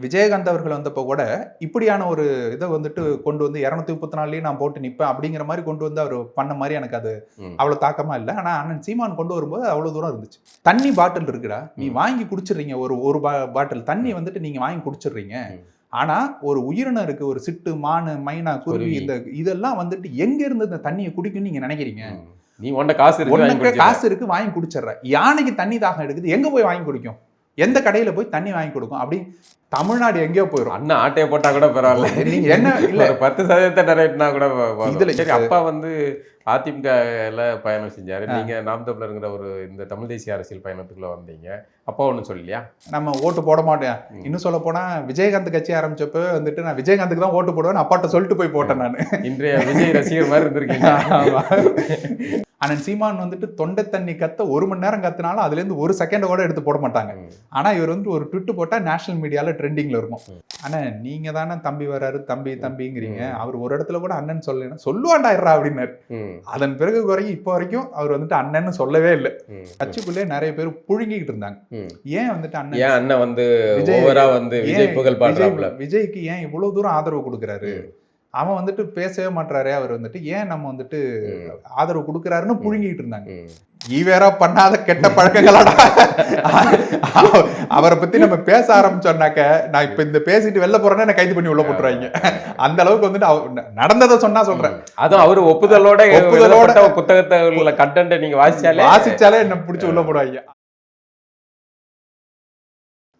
விஜயகாந்த் அவர்கள் வந்தப்போ கூட இப்படியான ஒரு இதை வந்துட்டு கொண்டு வந்து 234லயும் நான் போட்டு நிற்பேன் அப்படிங்கிற மாதிரி கொண்டு வந்து அவர் பண்ண மாதிரி எனக்கு அது அவ்வளவு தாக்கமா இல்லை. ஆனா அண்ணன் சீமான் கொண்டு வரும்போது அவ்வளவு தூரம் இருந்துச்சு. தண்ணி பாட்டில் இருக்குடா, நீ வாங்கி குடிச்சிடுறீங்க, ஒரு பாட்டில் தண்ணி வந்துட்டு நீங்க வாங்கி குடிச்சிடுறீங்க. ஆனா ஒரு உயிரினம் இருக்கு, ஒரு சிட்டு, மானு, மைனா, குருவி, இதெல்லாம் வந்துட்டு எங்க இருந்து இந்த தண்ணியை குடிக்கும்னு நீங்க நினைக்கிறீங்க? நீ உன்கிட்ட காசு இருக்கு வாங்கி குடிச்சிடுற. யானைக்கு தண்ணி தாகம் எடுக்குது, எங்க போய் வாங்கி குடிக்கும்? எந்த கடையில போய் தண்ணி வாங்கி கொடுக்கும்? அப்படி தமிழ்நாடு எங்கேயோ போயிடும். அண்ணா ஆட்டையை போட்டா கூட பரவாயில்ல. நீங்க என்ன இல்ல 10% நிறைவேற்றினா கூட இதுல சரி. அப்பா வந்து அதிமுகல பயணம் செஞ்சாரு, நீங்க நாம் தமிழருங்கிற ஒரு இந்த தமிழ் தேசிய அரசியல் பயணத்துக்குள்ள வந்தீங்க. அப்பா ஒன்றும் சொல்லலையா? நம்ம ஓட்டு போட மாட்டேன். இன்னும் சொல்ல போனா விஜயகாந்த் கட்சி ஆரம்பிச்சப்போ வந்துட்டு நான் விஜயகாந்துக்கு தான் ஓட்டு போடுவேன் அப்பாட்ட சொல்லிட்டு போய் போட்டேன். நான் இன்றைய விஜய் ரசிகர் மாதிரி இருந்திருக்கீங்க. அண்ணன் சீமான் வந்துட்டு தொண்டை தண்ணி கத்த 1 மணி நேரம் கத்தினாலும் அதுல இருந்து 1 செகண்ட் கூட எடுத்து போட மாட்டாங்க. ஆனா இவர் வந்து ஒரு ட்விட் போட்டா நேஷனல் மீடியால ட்ரெண்டிங்ல இருக்கும். ஆனா நீங்க தானே தம்பி வராரு, தம்பிங்கிறீங்க, அவர் ஒரு இடத்துல கூட அண்ணன் சொல்லலைன்னா சொல்லுவாண்டாயிரா அப்படின்னாரு. அதன் பிறகு வரைக்கும் இப்போ வரைக்கும் அவர் வந்துட்டு அண்ணன்னு சொல்லவே இல்லை. கட்சிக்குள்ளே நிறைய பேர் புழுங்கிட்டு இருந்தாங்க. ஏன் வந்துட்டு அண்ணன் வந்து விஜய்க்கு ஏன் இவ்வளவு தூரம் ஆதரவு கொடுக்குறாரு, அவன் வந்துட்டு பேசவே மாட்டாரு, அவர் வந்துட்டு ஏன் நம்ம வந்துட்டு ஆதரவு கொடுக்குறாருன்னு புழுங்கிட்டு இருந்தாங்க. ஈவேரா பண்ணாத கெட்ட பழக்கங்களாடா. அவரை பத்தி நம்ம பேச ஆரம்பிச்சோம்னாக்க நான் இப்ப இந்த பேசிட்டு வெளில போறேன்னா என்ன கைது பண்ணி உள்ள போட்டுருவாங்க. அந்த அளவுக்கு வந்துட்டு நடந்ததை சொன்னா சொல்றேன். அதுவும் அவரு ஒப்புதலோட புத்தகத்தை உள்ள கண்டென்ட் நீங்க வாசிச்சாலே என்ன பிடிச்சி உள்ள போடுவாங்க.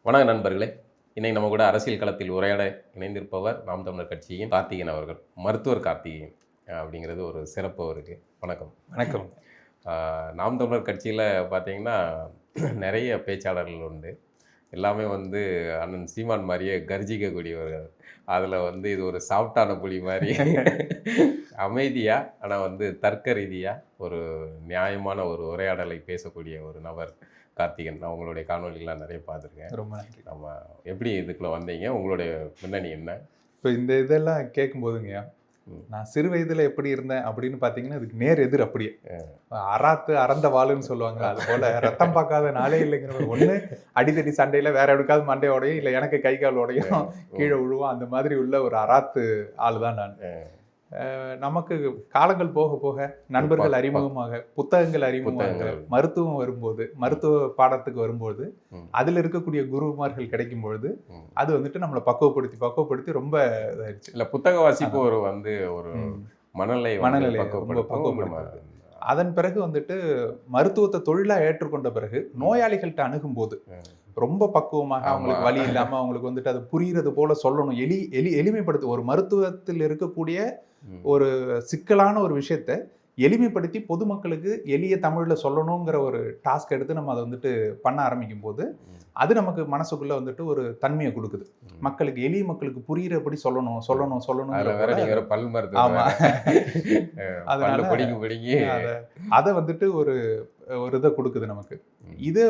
வணக்கம் நண்பர்களே, இன்னைக்கு நம்ம கூட அரசியல் களத்தில் உரையாட இணைந்திருப்பவர் நாம் தமிழர் கட்சியின் கார்த்திகேயன் அவர்கள். மருத்துவர் கார்த்திகேயன் அப்படிங்கிறது ஒரு சிறப்பு அவருக்கு. வணக்கம். வணக்கம். நாம் தமிழர் கட்சியில் பார்த்தீங்கன்னா நிறைய பேச்சாளர்கள் உண்டு. எல்லாமே வந்து அண்ணன் சீமான் மாதிரியே கர்ஜிக்கக்கூடியவர்கள். அதில் வந்து இது ஒரு சாஃப்டான புலி மாதிரி அமைதியாக ஆனால் வந்து தர்க்க ரீதியாக ஒரு நியாயமான ஒரு உரையாடலை பேசக்கூடிய ஒரு நபர் கார்த்திகேயன். நான் உங்களுடைய காணொலிகள்லாம் நிறைய பார்த்துருக்கேன். ரொம்ப நன்றி. நம்ம எப்படி இதுக்குள்ளே வந்தீங்க, உங்களுடைய பின்னணி என்ன? இப்போ இந்த இதெல்லாம் கேட்கும்போதுங்க, நான் சிறு வயதில் எப்படி இருந்தேன் அப்படின்னு பார்த்தீங்கன்னா அதுக்கு நேர் எதிர். அப்படியே அறந்த வாளுன்னு சொல்லுவாங்க, அது போல் ரத்தம் பார்க்காத நாளே இல்லைங்கிற ஒன்று அடித்தடி சண்டையில் வேற எடுக்காது மண்டையோடையும் இல்லை எனக்கு கை காலோடையும் கீழே விழுவோம். அந்த மாதிரி உள்ள ஒரு அராத்து ஆள் தான் நான். நமக்கு காலங்கள் போக போக நண்பர்கள் அறிமுகமாக, புத்தகங்கள் அறிமுகமாக, மருத்துவம் வரும்போது, மருத்துவ பாடத்துக்கு வரும்போது அதுல இருக்கக்கூடிய குருமார்கள் கிடைக்கும் பொழுது அது வந்துட்டு நம்மளை பக்குவப்படுத்தி ரொம்ப இதாயிடுச்சு. இல்ல புத்தக வாசிப்பு ஒரு வந்து ஒரு மனநிலை ரொம்ப பக்குவப்படுத்தி அதன் பிறகு வந்துட்டு மருத்துவத்தை தொழிலா ஏற்றுக்கொண்ட பிறகு நோயாளிகள்கிட்ட அணுகும் போது ரொம்ப பக்குவமாக அவங்களுக்கு வலி இல்லாம அவங்களுக்கு வந்துட்டு அது புரிகிறது போல சொல்லணும், எளிமைப்படுத்த ஒரு மருத்துவத்தில் இருக்கக்கூடிய ஒரு சிக்கலான ஒரு விஷயத்த எளிமைப்படுத்தி பொதுமக்களுக்கு எளிய தமிழ்ல சொல்லணுங்கிற ஒரு டாஸ்க் எடுத்து நம்ம அதை வந்துட்டு பண்ண ஆரம்பிக்கும் போது அது நமக்கு மனசுக்குள்ள வந்துட்டு ஒரு தன்மையை கொடுக்குது. மக்களுக்கு, எளிய மக்களுக்கு புரியுறபடி சொல்லணும். ஆமா, அதனால அதை வந்துட்டு ஒரு இதை கொடுக்குது நமக்கு. இது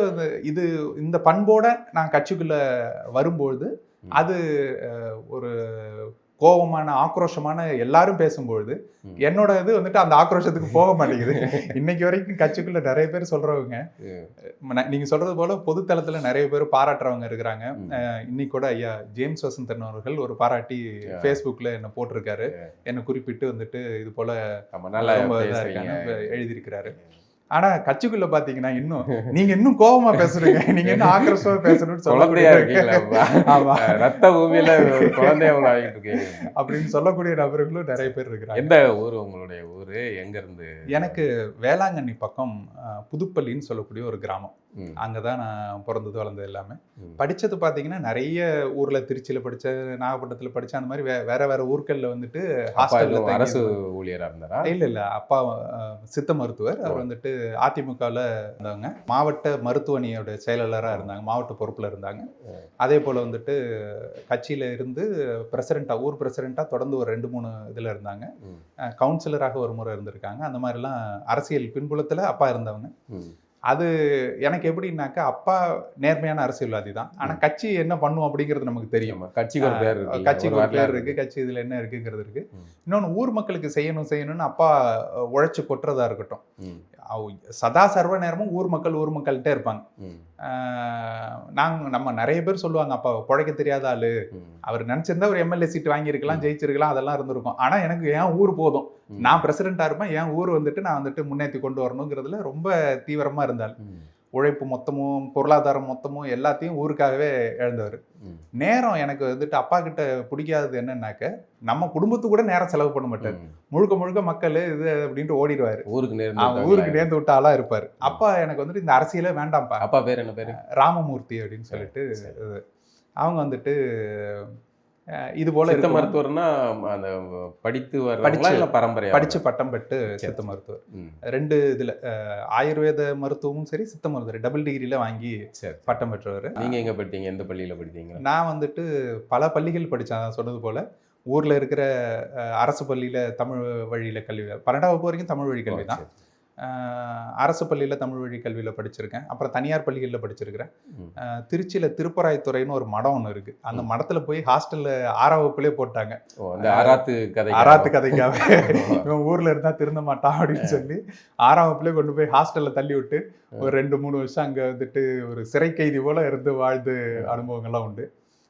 இந்த பண்போட நான் கட்சிக்குள்ள வரும்பொழுது அது ஒரு கோபமான, ஆக்ரோஷமான எல்லாரும் பேசும்பொழுது என்னோட இது வந்துட்டு அந்த ஆக்ரோஷத்துக்கு போக மாட்டேங்குது. இன்னைக்கு வரைக்கும் கட்சிக்குள்ள நிறைய பேர் சொல்றவங்க, நீங்க சொல்றது போல பொதுத்தளத்துல நிறைய பேர் பாராட்டுறவங்க இருக்கிறாங்க. இன்னைக்கு கூட ஐயா ஜேம்ஸ் வசந்தன் அவர்கள் ஒரு பாராட்டி ஃபேஸ்புக்ல என்ன போட்டிருக்காரு, என்ன குறிப்பிட்டு வந்துட்டு இது போல எழுதியிருக்கிறாரு. ஆனா கட்சிக்குள்ள பாத்தீங்கன்னா இன்னும் கோபமா பேசுறீங்க, நீங்க என்ன ஆக்ரோஷமா பேசணும்னு சொல்லக்கூடிய அப்படின்னு சொல்லக்கூடிய நபர்களும் நிறைய பேர் இருக்கிறாங்க. எந்த ஊர் உங்களுடைய ஊரு, எங்க இருந்து? எனக்கு வேளாங்கண்ணி பக்கம் புதுப்பள்ளின்னு சொல்லக்கூடிய ஒரு கிராமம். அங்கதான் நான் பிறந்தது வளர்ந்தது எல்லாமே. படிச்சது பாத்தீங்கன்னா நிறைய ஊர்ல, திருச்சியில படிச்சேன், நாகப்பட்டினத்துல படிச்சேன், அந்த மாதிரி வேற ஊர்கள்ல வந்துட்டு ஹாஸ்டல்ல. அரசு ஊழியரா இருந்தாரா? இல்ல அப்பா சித்த மருத்துவர். அவர் வந்துட்டு அதிமுகவில் இருந்தவங்க, மாவட்ட மருத்துவ அணியோட செயலாளராக இருந்தாங்க, மாவட்ட பொறுப்பில் இருந்தாங்க. அதே போல் வந்துட்டு கட்சியில் இருந்து ஊர் பிரசிடெண்ட்டாக தொடர்ந்து ஒரு 2-3 இதில் இருந்தாங்க. கவுன்சிலராக ஒரு முறை இருந்திருக்காங்க. அந்த மாதிரிலாம் அரசியல் பின்புலத்தில் அப்பா இருந்தவங்க. அது எனக்கு எப்படின்னாக்கா, அப்பா நேர்மையான அரசியல்வாதி தான், ஆனால் கட்சி என்ன பண்ணும் அப்படிங்கிறது நமக்கு தெரியும். கட்சிக்கு ஒரு பேர் இருக்கு, கட்சி இதில் என்ன இருக்குங்கிறது இருக்கு. இன்னொன்று, ஊர் மக்களுக்கு செய்யணும்னு அப்பா உழைச்சி கொட்டுறதா இருக்கட்டும், சதா சர்வ நேரமும் ஊர் மக்கள்கிட்டே இருப்பாங்க. நம்ம நிறைய பேர் சொல்லுவாங்க, அப்பா பிழைக்க தெரியாத ஆளு, அவர் நினைச்சிருந்தா ஒரு எம்எல்ஏ சீட் வாங்கியிருக்கலாம், ஜெயிச்சிருக்கலாம், அதெல்லாம் இருந்திருக்கும். ஆனா எனக்கு என் ஊர் போதும், நான் பிரசிடென்டா இருப்பேன், என் ஊர் நான் முன்னேற்றி கொண்டு வரணுங்கிறதுல ரொம்ப தீவிரமா இருந்தார். உழைப்பு மொத்தமும் பொருளாதாரம் மொத்தமும் எல்லாத்தையும் ஊருக்காகவே இழந்தவர். நேரம் எனக்கு அப்பா கிட்ட பிடிக்காதது என்னன்னாக்க, நம்ம குடும்பத்துக்கு கூட நேரம் செலவு பண்ண மாட்டார். முழுக்க முழுக்க மக்கள் இது அப்படின்ட்டு ஓடிடுவாரு. ஊருக்கு நேர்ந்து விட்ட ஆளா இருப்பாரு. அப்பா எனக்கு இந்த அரசியலே வேண்டாம்ப்பா. அப்பா பேர் என்ன பேரு? ராமமூர்த்தி அப்படின்னு சொல்லிட்டு. அவங்க இது போல சித்த மருத்துவர்னா அந்த படித்து வர பரம்பரை படிச்சு பட்டம் பெற்று சித்த மருத்துவர். 2 இதுல ஆயுர்வேத மருத்துவமும் சரி சித்த மருத்துவர் டபுள் டிகிரில வாங்கி பட்டம் பெற்றவர். நீங்க எங்க படித்தீங்க? எந்த பள்ளியில படித்தீங்க? நான் பல பள்ளிகள் படித்தேன். சொன்னது போல ஊர்ல இருக்கிற அரசு பள்ளியில தமிழ் வழியில கல்வி, 12ஆம் வகுப்பு வரைக்கும் தமிழ் வழி கல்வி தான். அரசு பள்ளியில் தமிழ் வழி கல்வியில் படிச்சிருக்கேன். அப்புறம் தனியார் பள்ளிகளில் படிச்சிருக்கிறேன். திருச்சியில் திருப்பராய்த்துறைன்னு ஒரு மடம் ஒன்று இருக்குது. அந்த மடத்தில் போய் ஹாஸ்டலில் 6ஆம் வகுப்புலேயே போட்டாங்க. ஆராத்து கதைக்காக இவன் ஊரில் இருந்தால் திருந்த மாட்டான் அப்படின்னு சொல்லி 6ஆம் வகுப்புலேயே கொண்டு போய் ஹாஸ்டலில் தள்ளி விட்டு ஒரு 2-3 வருஷம் அங்கே ஒரு சிறை கைதி போல் இருந்து வாழ்ந்து அனுபவங்கள்லாம் உண்டு.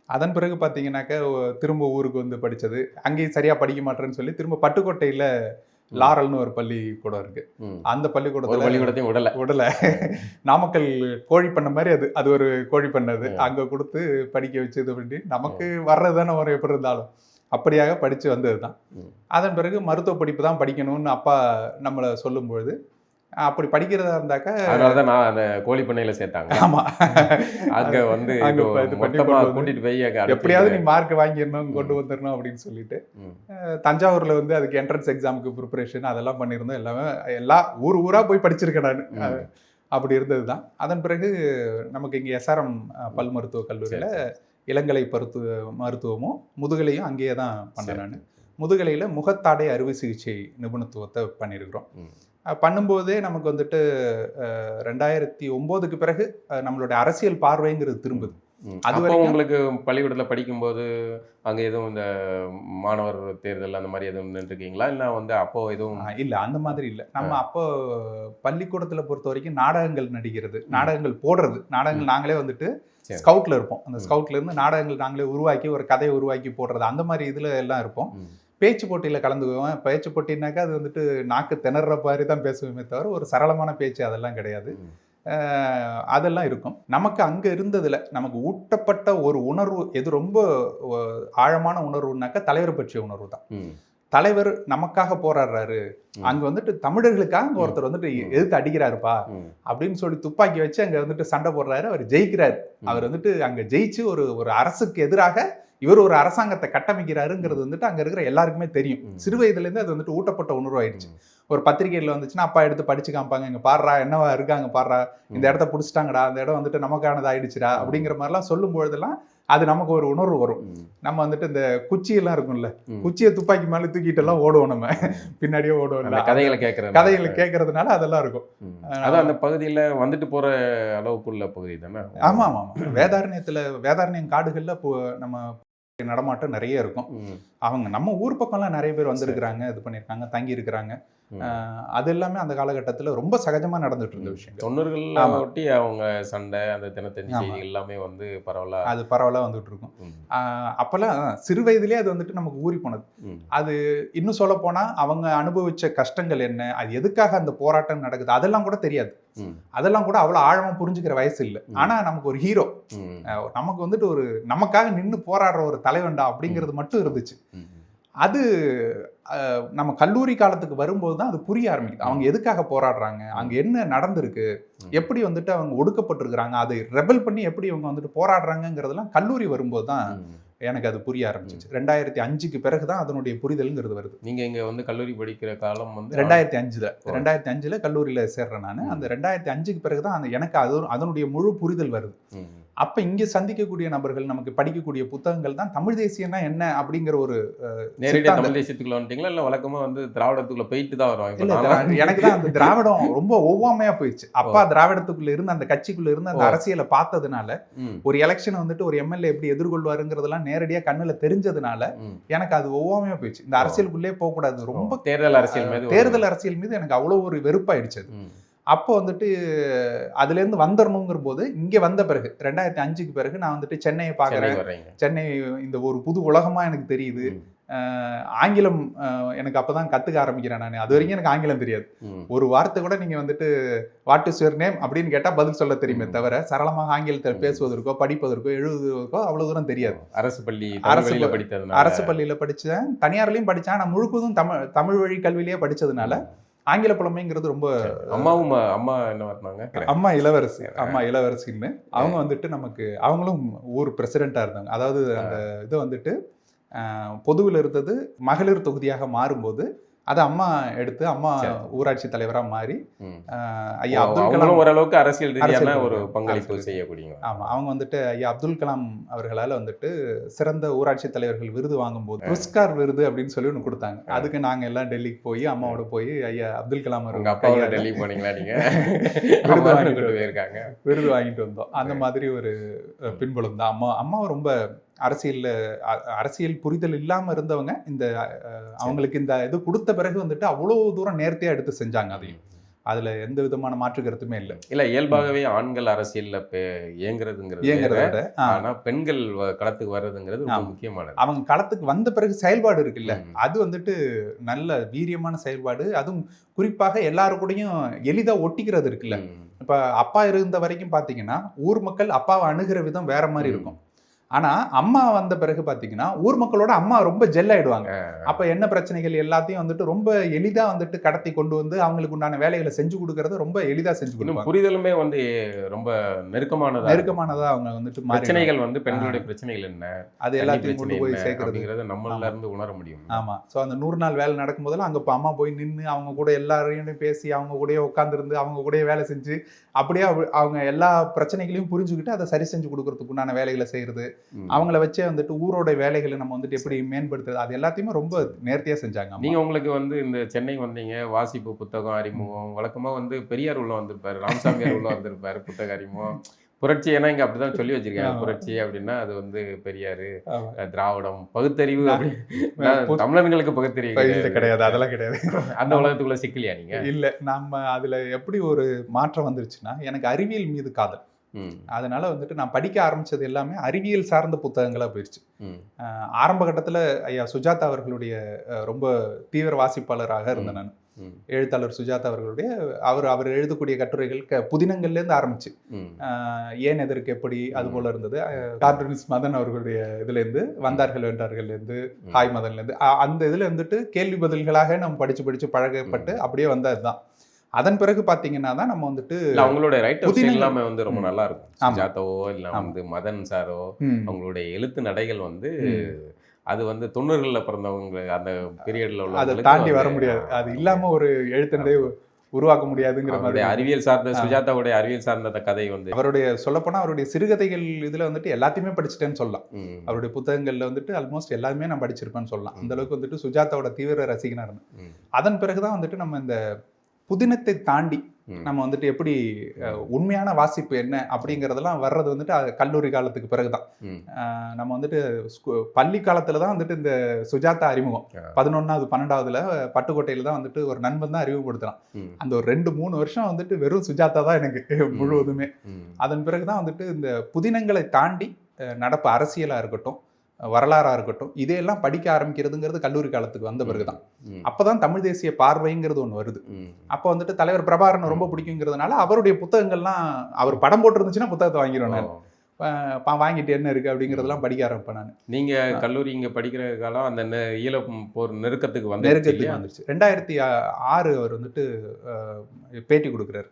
அதன் பிறகு பார்த்தீங்கன்னாக்க திரும்ப ஊருக்கு படித்தது, அங்கேயும் சரியாக படிக்க மாட்டேன்னு சொல்லி திரும்ப பட்டுக்கோட்டையில் லாரல்னு ஒரு பள்ளிக்கூடம் இருக்கு. அந்த பள்ளிக்கூடத்தையும் விடல. நாமக்கல் கோழி பண்ண மாதிரி அது ஒரு கோழி பண்ணது, அங்க கொடுத்து படிக்க வச்சது. அப்படி நமக்கு வர்றதுதானே வரும் எப்படி இருந்தாலும். அப்படியாக படிச்சு வந்ததுதான். அதன் பிறகு மருத்துவ படிப்பு தான் படிக்கணும்னு அப்பா நம்மளை சொல்லும்பொழுது, அப்படி படிக்கிறதா இருந்தாக்கா அதனாலதான் நான் அந்த கோழி பண்ணையில சேர்த்தாங்க. ஆமா, அங்க கூட்டிட்டு போய் எப்படியாவது நீ மார்க் வாங்கிடணும், கொண்டு வந்துடணும் அப்படின்னு சொல்லிட்டு தஞ்சாவூர்ல அதுக்கு என்ட்ரன்ஸ் எக்ஸாமுக்கு ப்ரிப்பரேஷன் அதெல்லாம் பண்ணியிருந்தோம். எல்லா ஊரா போய் படிச்சிருக்கேன் நான். அப்படி இருந்ததுதான். அதன் பிறகு நமக்கு இங்க எஸ்ஆர்எம் பல் மருத்துவ கல்லூரியில இளங்கலை மருத்துவமும் முதுகலையும் அங்கேயே தான் பண்ணேன் நான். முதுகலையில முகத்தாடை அறுவை சிகிச்சை நிபுணத்துவத்தை பண்ணியிருக்கிறோம். பண்ணும்போதே நமக்கு 2009க்கு பிறகு நம்மளுடைய அரசியல் பார்வைங்கிறது திரும்புது. அது வரைக்கும் உங்களுக்கு பள்ளிக்கூடத்தில் படிக்கும்போது அங்கே எதுவும் இந்த மாணவர் தேர்தல் அந்த மாதிரி எதுவும் நின்றுருக்கீங்களா? இல்லை அப்போ எதுவும் இல்லை, அந்த மாதிரி இல்லை. நம்ம அப்போ பள்ளிக்கூடத்தில் பொறுத்த வரைக்கும் நாடகங்கள் நடிக்கிறது, நாடகங்கள் போடுறது, நாடகங்கள் நாங்களே ஸ்கவுட்ல இருப்போம். அந்த ஸ்கவுட்ல இருந்து நாடகங்கள் நாங்களே உருவாக்கி ஒரு கதையை உருவாக்கி போடுறது, அந்த மாதிரி இதுல எல்லாம் இருப்போம். பேச்சு போட்டியில் கலந்துக்குவேன். பேச்சு போட்டினாக்கா அது நாக்கு திணற மாதிரி தான் பேசுவேமே தவிர ஒரு சரளமான பேச்சு அதெல்லாம் கிடையாது. அதெல்லாம் இருக்கும். நமக்கு அங்கே இருந்ததில் நமக்கு ஊட்டப்பட்ட ஒரு உணர்வு எது ரொம்ப ஆழமான உணர்வுனாக்கா தலைவர் பற்றிய உணர்வு தான். தலைவர் நமக்காக போராடுறாரு, அங்க தமிழர்களுக்காக ஒருத்தர் எதிர்த்து அடிக்கிறாருப்பா அப்படின்னு சொல்லி துப்பாக்கி வச்சு அங்க சண்டை போடுறாரு. அவர் ஜெயிக்கிறாரு. அவர் அங்க ஜெயிச்சு ஒரு அரசுக்கு எதிராக இவர் ஒரு அரசாங்கத்தை கட்டமைக்கிறாருங்கிறது அங்க இருக்கிற எல்லாருக்குமே தெரியும். சிறு வயதுல இருந்து அது ஊட்டப்பட்ட உணர்வு ஆயிடுச்சு. ஒரு பத்திரிகையில் வந்துச்சுன்னா அப்பா எடுத்து படிச்சு காமிப்பாங்க, இங்க பாடுறா என்னவா இருக்காங்க, பாடுறா இந்த இடத்த பிடிச்சிட்டாங்கடா, அந்த இடம் நமக்கானது ஆயிடுச்சுடா அப்படிங்கிற மாதிரிலாம் சொல்லும் பொழுதெல்லாம் அது நமக்கு ஒரு உணர்வு வரும். நம்ம இந்த குச்சியெல்லாம் இருக்கும்ல, குச்சியை துப்பாக்கி மேலே தூக்கிட்டு எல்லாம் ஓடுவோம், நம்ம பின்னாடியே ஓடுவோம். கதைகளை கேட்கறதுனால அதெல்லாம் இருக்கும். அதான் அந்த பகுதியில் போற அளவுக்குள்ள பகுதி தானே. ஆமா ஆமா ஆமா. வேதாரண்யம் காடுகள்ல நம்ம நடமாட்டம் நிறைய இருக்கும். அவங்க நம்ம ஊர் பக்கம்லாம் நிறைய பேர் வந்திருக்கிறாங்க, இது பண்ணியிருக்காங்க, தங்கி இருக்கிறாங்க. அது எல்லாமே அந்த காலகட்டத்தில் ரொம்ப சகஜமா நடந்துட்டு இருந்த விஷயம். 90கள் ஒட்டி அவங்க சண்டை, அந்த தினத்தந்தி செய்திகள் எல்லாமே பரவலா வந்துட்டு இருக்கும். அப்பெல்லாம் சிறு வயதிலே அது நமக்கு ஊறி போனது. அது இன்னும் சொல்ல போனா அவங்க அனுபவிச்ச கஷ்டங்கள் என்ன, அது எதுக்காக அந்த போராட்டம் நடக்குது, அதெல்லாம் கூட தெரியாது. அதெல்லாம் கூட அவ்வளவு ஆழமா புரிஞ்சுக்கிற வயசு இல்லை. ஆனா நமக்கு ஒரு ஹீரோ, நமக்கு ஒரு நமக்காக நின்று போராடுற ஒரு தலைவன்டா அப்படிங்கிறது மட்டும் இருந்துச்சு. அது நம்ம கல்லூரி காலத்துக்கு வரும்போது தான் அது புரிய ஆரம்பிக்குது. அவங்க எதுக்காக போராடுறாங்க, அங்க என்ன நடந்திருக்கு, எப்படி அவங்க ஒடுக்கப்பட்டிருக்கிறாங்க, அதை ரெபல் பண்ணி எப்படி இவங்க போராடுறாங்கிறதெல்லாம் கல்லூரி வரும்போது தான் எனக்கு அது புரிய ஆரம்பிச்சிச்சு. 2005க்கு பிறகுதான் அதனுடைய புரிதல்ங்கிறது வருது. நீங்க இங்க கல்லூரி படிக்கிற காலம் 2005ல கல்லூரியில சேர்றேன் நான். அந்த 2005க்கு பிறகுதான் எனக்கு அதனுடைய முழு புரிதல் வருது. அப்ப இங்க சந்திக்கக்கூடிய நபர்கள், நமக்கு படிக்கக்கூடிய புத்தகங்கள் தான் தமிழ் தேசியம்னா என்ன அப்படிங்கிற ஒரு நேரடியா தமிழ் தேசியத்துக்குள்ள வந்துட்டீங்களா, இல்ல வழக்கமா திராவிடத்துக்குள்ள போயிட்டு தான் வரும்? எனக்கு தான் அந்த திராவிடம் ரொம்ப ஒவ்வாமையா போயிடுச்சு. அப்பா திராவிடத்துக்குள்ள இருந்து அந்த கட்சிக்குள்ள இருந்து அந்த அரசியலை பார்த்ததுனால, ஒரு எலெக்ஷன் ஒரு எம்எல்ஏ எப்படி எதிர்கொள்வாருங்கிறதெல்லாம் நேரடியா கண்ணுல தெரிஞ்சதுனால எனக்கு அது ஒவ்வாமையா போயிடுச்சு. இந்த அரசியலுக்குள்ளே போக கூடாது, ரொம்ப தேர்தல் அரசியல் மீது எனக்கு அவ்வளவு ஒரு வெறுப்பாயிடுச்சு. அப்போ வந்துட்டு அதுலேருந்து வந்துடணுங்கிற போது இங்கே வந்த பிறகு 2005க்கு பிறகு நான் வந்துட்டு சென்னையை சென்னை பார்க்குறேன். வர்றீங்க. சென்னை இந்த ஒரு புது உலகமாக எனக்கு தெரியுது. ஆங்கிலம் எனக்கு அப்போ தான் கற்றுக்க ஆரம்பிக்கிறேன் நான். அது வரைக்கும் எனக்கு ஆங்கிலம் தெரியாது. ஒரு வார்த்தை கூட நீங்கள் வந்துட்டு வாட் இஸ் யுவர் நேம் அப்படின்னு கேட்டால் பதில் சொல்ல தெரியுமே தவிர சரளமாக ஆங்கிலத்தில் பேசுவதற்கோ படிப்பதற்கோ எழுதுவதற்கோ அவ்வளோ தூரம் தெரியாது. அரசு பள்ளியில் படித்தேன், தனியார்லையும் படித்தேன். நான் முழுவதும் தமிழ் வழி கல்வியிலேயே படித்ததுனால ஆங்கில புலமைங்கிறது ரொம்ப. அம்மா என்ன பண்ணாங்க? அம்மா இளவரசின்னு அவங்க வந்துட்டு நமக்கு அவங்களும் ஊர் பிரசிடென்ட்டாக இருந்தாங்க. அதாவது அந்த இது வந்துட்டு பொதுவில் இருந்தது மகளிர் தொகுதியாக மாறும்போது அதை அம்மா எடுத்து அம்மா ஊராட்சி தலைவராக மாறி ஐயா அப்துல் கலாம் ஓரளவுக்கு அரசியல் ஒரு பங்களிப்பு செய்யக்கூடிய. ஆமாம், அவங்க வந்துட்டு ஐயா அப்துல் கலாம் அவர்களால் வந்துட்டு சிறந்த ஊராட்சி தலைவர்கள் விருது வாங்கும்போது புரஸ்கார் விருது அப்படின்னு சொல்லி ஒன்று கொடுத்தாங்க. அதுக்கு நாங்கள் எல்லாம் டெல்லிக்கு போய் அம்மாவோட போய் ஐயா அப்துல் கலாம் அவர்கள் டெல்லி போனீங்களா நீங்க? விருது வாங்கிட்டு வந்தோம். அந்த மாதிரி ஒரு பின்புலம் தான். அம்மாவை ரொம்ப அரசியல் புரிதல் இல்லாமல் இருந்தவங்க இந்த அவங்களுக்கு இந்த இது கொடுத்த பிறகு வந்துட்டு அவ்வளோ தூரம் நேர்த்தியாக எடுத்து செஞ்சாங்க. அதையும் அதில் எந்த விதமான மாற்று கருத்துமே இல்லை. இயல்பாகவே ஆண்கள் அரசியலில் இயங்குறத ஆனால் பெண்கள் களத்துக்கு வர்றதுங்கிறது முக்கியமானது. அவங்க களத்துக்கு வந்த பிறகு செயல்பாடு இருக்குல்ல, அது வந்துட்டு நல்ல வீரியமான செயல்பாடு. அதுவும் குறிப்பாக எல்லாரு கூடயும் எளிதாக ஒட்டிக்கிறது இருக்குல்ல. இப்போ அப்பா இருந்த வரைக்கும் பார்த்தீங்கன்னா ஊர் மக்கள் அப்பாவை அணுகிற விதம் வேற மாதிரி இருக்கும். ஆனா அம்மா வந்த பிறகு பாத்தீங்கன்னா ஊர் மக்களோட அம்மா ரொம்ப ஜெல் ஆயிடுவாங்க. அப்ப என்ன பிரச்சனைகள் எல்லாத்தையும் வந்துட்டு ரொம்ப எளிதா வந்துட்டு கடத்தி கொண்டு வந்து அவங்களுக்கு உண்டான வேலைகளை செஞ்சு கொடுக்கறது ரொம்ப எளிதா செஞ்சு கொடுப்பாங்க. புரிதலுமே வந்து ரொம்ப நெருக்கமானதா அவங்க வந்துட்டு பிரச்சனைகள் வந்து பெண்களுடைய பிரச்சனைகள் என்ன அது எல்லாத்தையும் கொண்டு போய் சேர்க்கறதுங்கிறத நம்மளால இருந்து உணர முடியும். ஆமா, சோ அந்த 100 நாள் வேலை நடக்கும் போதெல்லாம் அங்க அம்மா போய் நின்று அவங்க கூட எல்லாரையும் பேசி அவங்க கூட உட்காந்துருந்து அவங்க கூட வேலை செஞ்சு அப்படியே அவங்க எல்லா பிரச்சனைகளையும் புரிஞ்சுக்கிட்டு அதை சரி செஞ்சு கொடுக்கறதுக்கு உண்டான வேலைகளை செய்யறது, அவங்கள வச்சே வந்துட்டு ஊரோட வேலைகளை நம்ம வந்துட்டு எப்படி மேம்படுத்துறது, அது எல்லாத்தையுமே ரொம்ப நேர்த்தியா செஞ்சாங்க. நீங்க உங்களுக்கு வந்து இந்த சென்னை வந்தீங்க, வாசிப்பு புத்தகம் அறிமுகம் வழக்கமா வந்து பெரியார் உள்ள வந்திருப்பாரு, ராமசாமியார் உள்ள வந்திருப்பாரு, புத்தக அறிமுகம் புரட்சி. ஏன்னா இங்க அப்படிதான் சொல்லி வச்சிருக்காங்க. புரட்சி அப்படின்னா அது வந்து பெரியாரு, திராவிடம், பகுத்தறிவு அப்படின்னு தமிழர்களுக்கு பகுத்தறிவு கிடையாது, அதெல்லாம் கிடையாது. அந்த உலகத்துக்குள்ள சிக்கலையா நீங்க? இல்ல, நம்ம அதுல எப்படி ஒரு மாற்றம் வந்துருச்சுன்னா எனக்கு அறிவியல் மீது காதல். அதனால வந்துட்டு நான் படிக்க ஆரம்பிச்சது எல்லாமே அறிவியல் சார்ந்த புத்தகங்களா போயிடுச்சு. ஆரம்ப கட்டத்துல ஐயா சுஜாதா அவர்களுடைய ரொம்ப தீவிர வாசிப்பாளராக இருந்தேன் நான். எழுத்தாளர் சுஜாதா அவர்களுடைய அவர் எழுதக்கூடிய கட்டுரைகள் புதினங்கள்ல இருந்து ஆரம்பிச்சு ஏன் எதற்கு எப்படி அது போல இருந்தது. கார்டூனிஸ்ட் மதன் அவர்களுடைய இதுல இருந்து வந்தார்கள் வென்றார்கள்ல இருந்து ஹாய் மதன்ல இருந்து அந்த இதுல இருந்துட்டு கேள்வி பதில்களாக நம்ம படிச்சு பழகப்பட்டு அப்படியே வந்ததுதான். அதன் பிறகு பாத்தீங்கன்னா தான் நம்ம வந்துட்டு அவங்களோட ரைட்டர்ஸ் எல்லாமே வந்து ரொம்ப நல்லா இருக்கும். சுஜாதாவோ இல்ல வந்து மதன் சாரோ அவங்களுடைய எழுத்து நடைகள் வந்து அது வந்து 90களில் பிறந்தவங்க அந்த பீரியட்ல உள்ள அதை தாண்டி வர முடியாது. அது இல்லாம ஒரு எழுத்து நடை உருவாக்க முடியாதுங்கிற மாதிரி அறிவியல் சார்ந்த சுஜாதாவுடைய அறிவியல் சார்ந்த கதை வந்து அவருடைய சொல்லப்போனா அவருடைய சிறுகதைகள் இதுல வந்துட்டு எல்லாத்தையுமே படிச்சுட்டேன்னு சொல்லலாம். அவருடைய புத்தகங்கள்ல வந்துட்டு ஆல்மோஸ்ட் எல்லாமே நான் படிச்சிருப்பேன்னு சொல்லலாம். அந்த அளவுக்கு வந்துட்டு சுஜாதாவோட தீவிர ரசிகனா இருந்தேன். அதன் பிறகுதான் வந்துட்டு நம்ம இந்த புதினத்தை தாண்டி நம்ம வந்துட்டு எப்படி உண்மையான வாசிப்பு என்ன அப்படிங்கிறதெல்லாம் வர்றது வந்துட்டு கல்லூரி காலத்துக்கு பிறகுதான். நம்ம வந்துட்டு பள்ளி காலத்துல தான் வந்துட்டு இந்த சுஜாதா அறிமுகம் 11வது 12வதுல பட்டுக்கோட்டையில தான் வந்துட்டு ஒரு நண்பன் தான் அறிமுகப்படுத்தலாம். அந்த ஒரு 2-3 வருஷம் வந்துட்டு வெறும் சுஜாதா தான் எனக்கு முழுவதுமே. அதன் பிறகுதான் வந்துட்டு இந்த புதினங்களை தாண்டி நடப்பு அரசியலா இருக்கட்டும், வரலாறா இருக்கட்டும், இதையெல்லாம் படிக்க ஆரம்பிக்கிறதுங்கிறது கல்லூரி காலத்துக்கு வந்த பிறகுதான். அப்பதான் தமிழ் தேசிய பார்வைங்கிறது ஒண்ணு வருது. அப்ப வந்துட்டு தலைவர் பிரபாகரன் ரொம்ப பிடிக்குங்கிறதுனால அவருடைய புத்தகங்கள்லாம் அவர் படம் போட்டிருந்துச்சுன்னா புத்தகத்தை வாங்கிடுவேன் நான். வாங்கிட்டு என்ன இருக்கு அப்படிங்கிறதெல்லாம் படிக்க ஆரம்பிப்பேன் நான். நீங்க கல்லூரி இங்க படிக்கிற காலம் அந்த ஈழ போர் நெருக்கத்துக்கு வந்துருச்சு. 2006 அவர் வந்துட்டு பேட்டி கொடுக்குறாரு.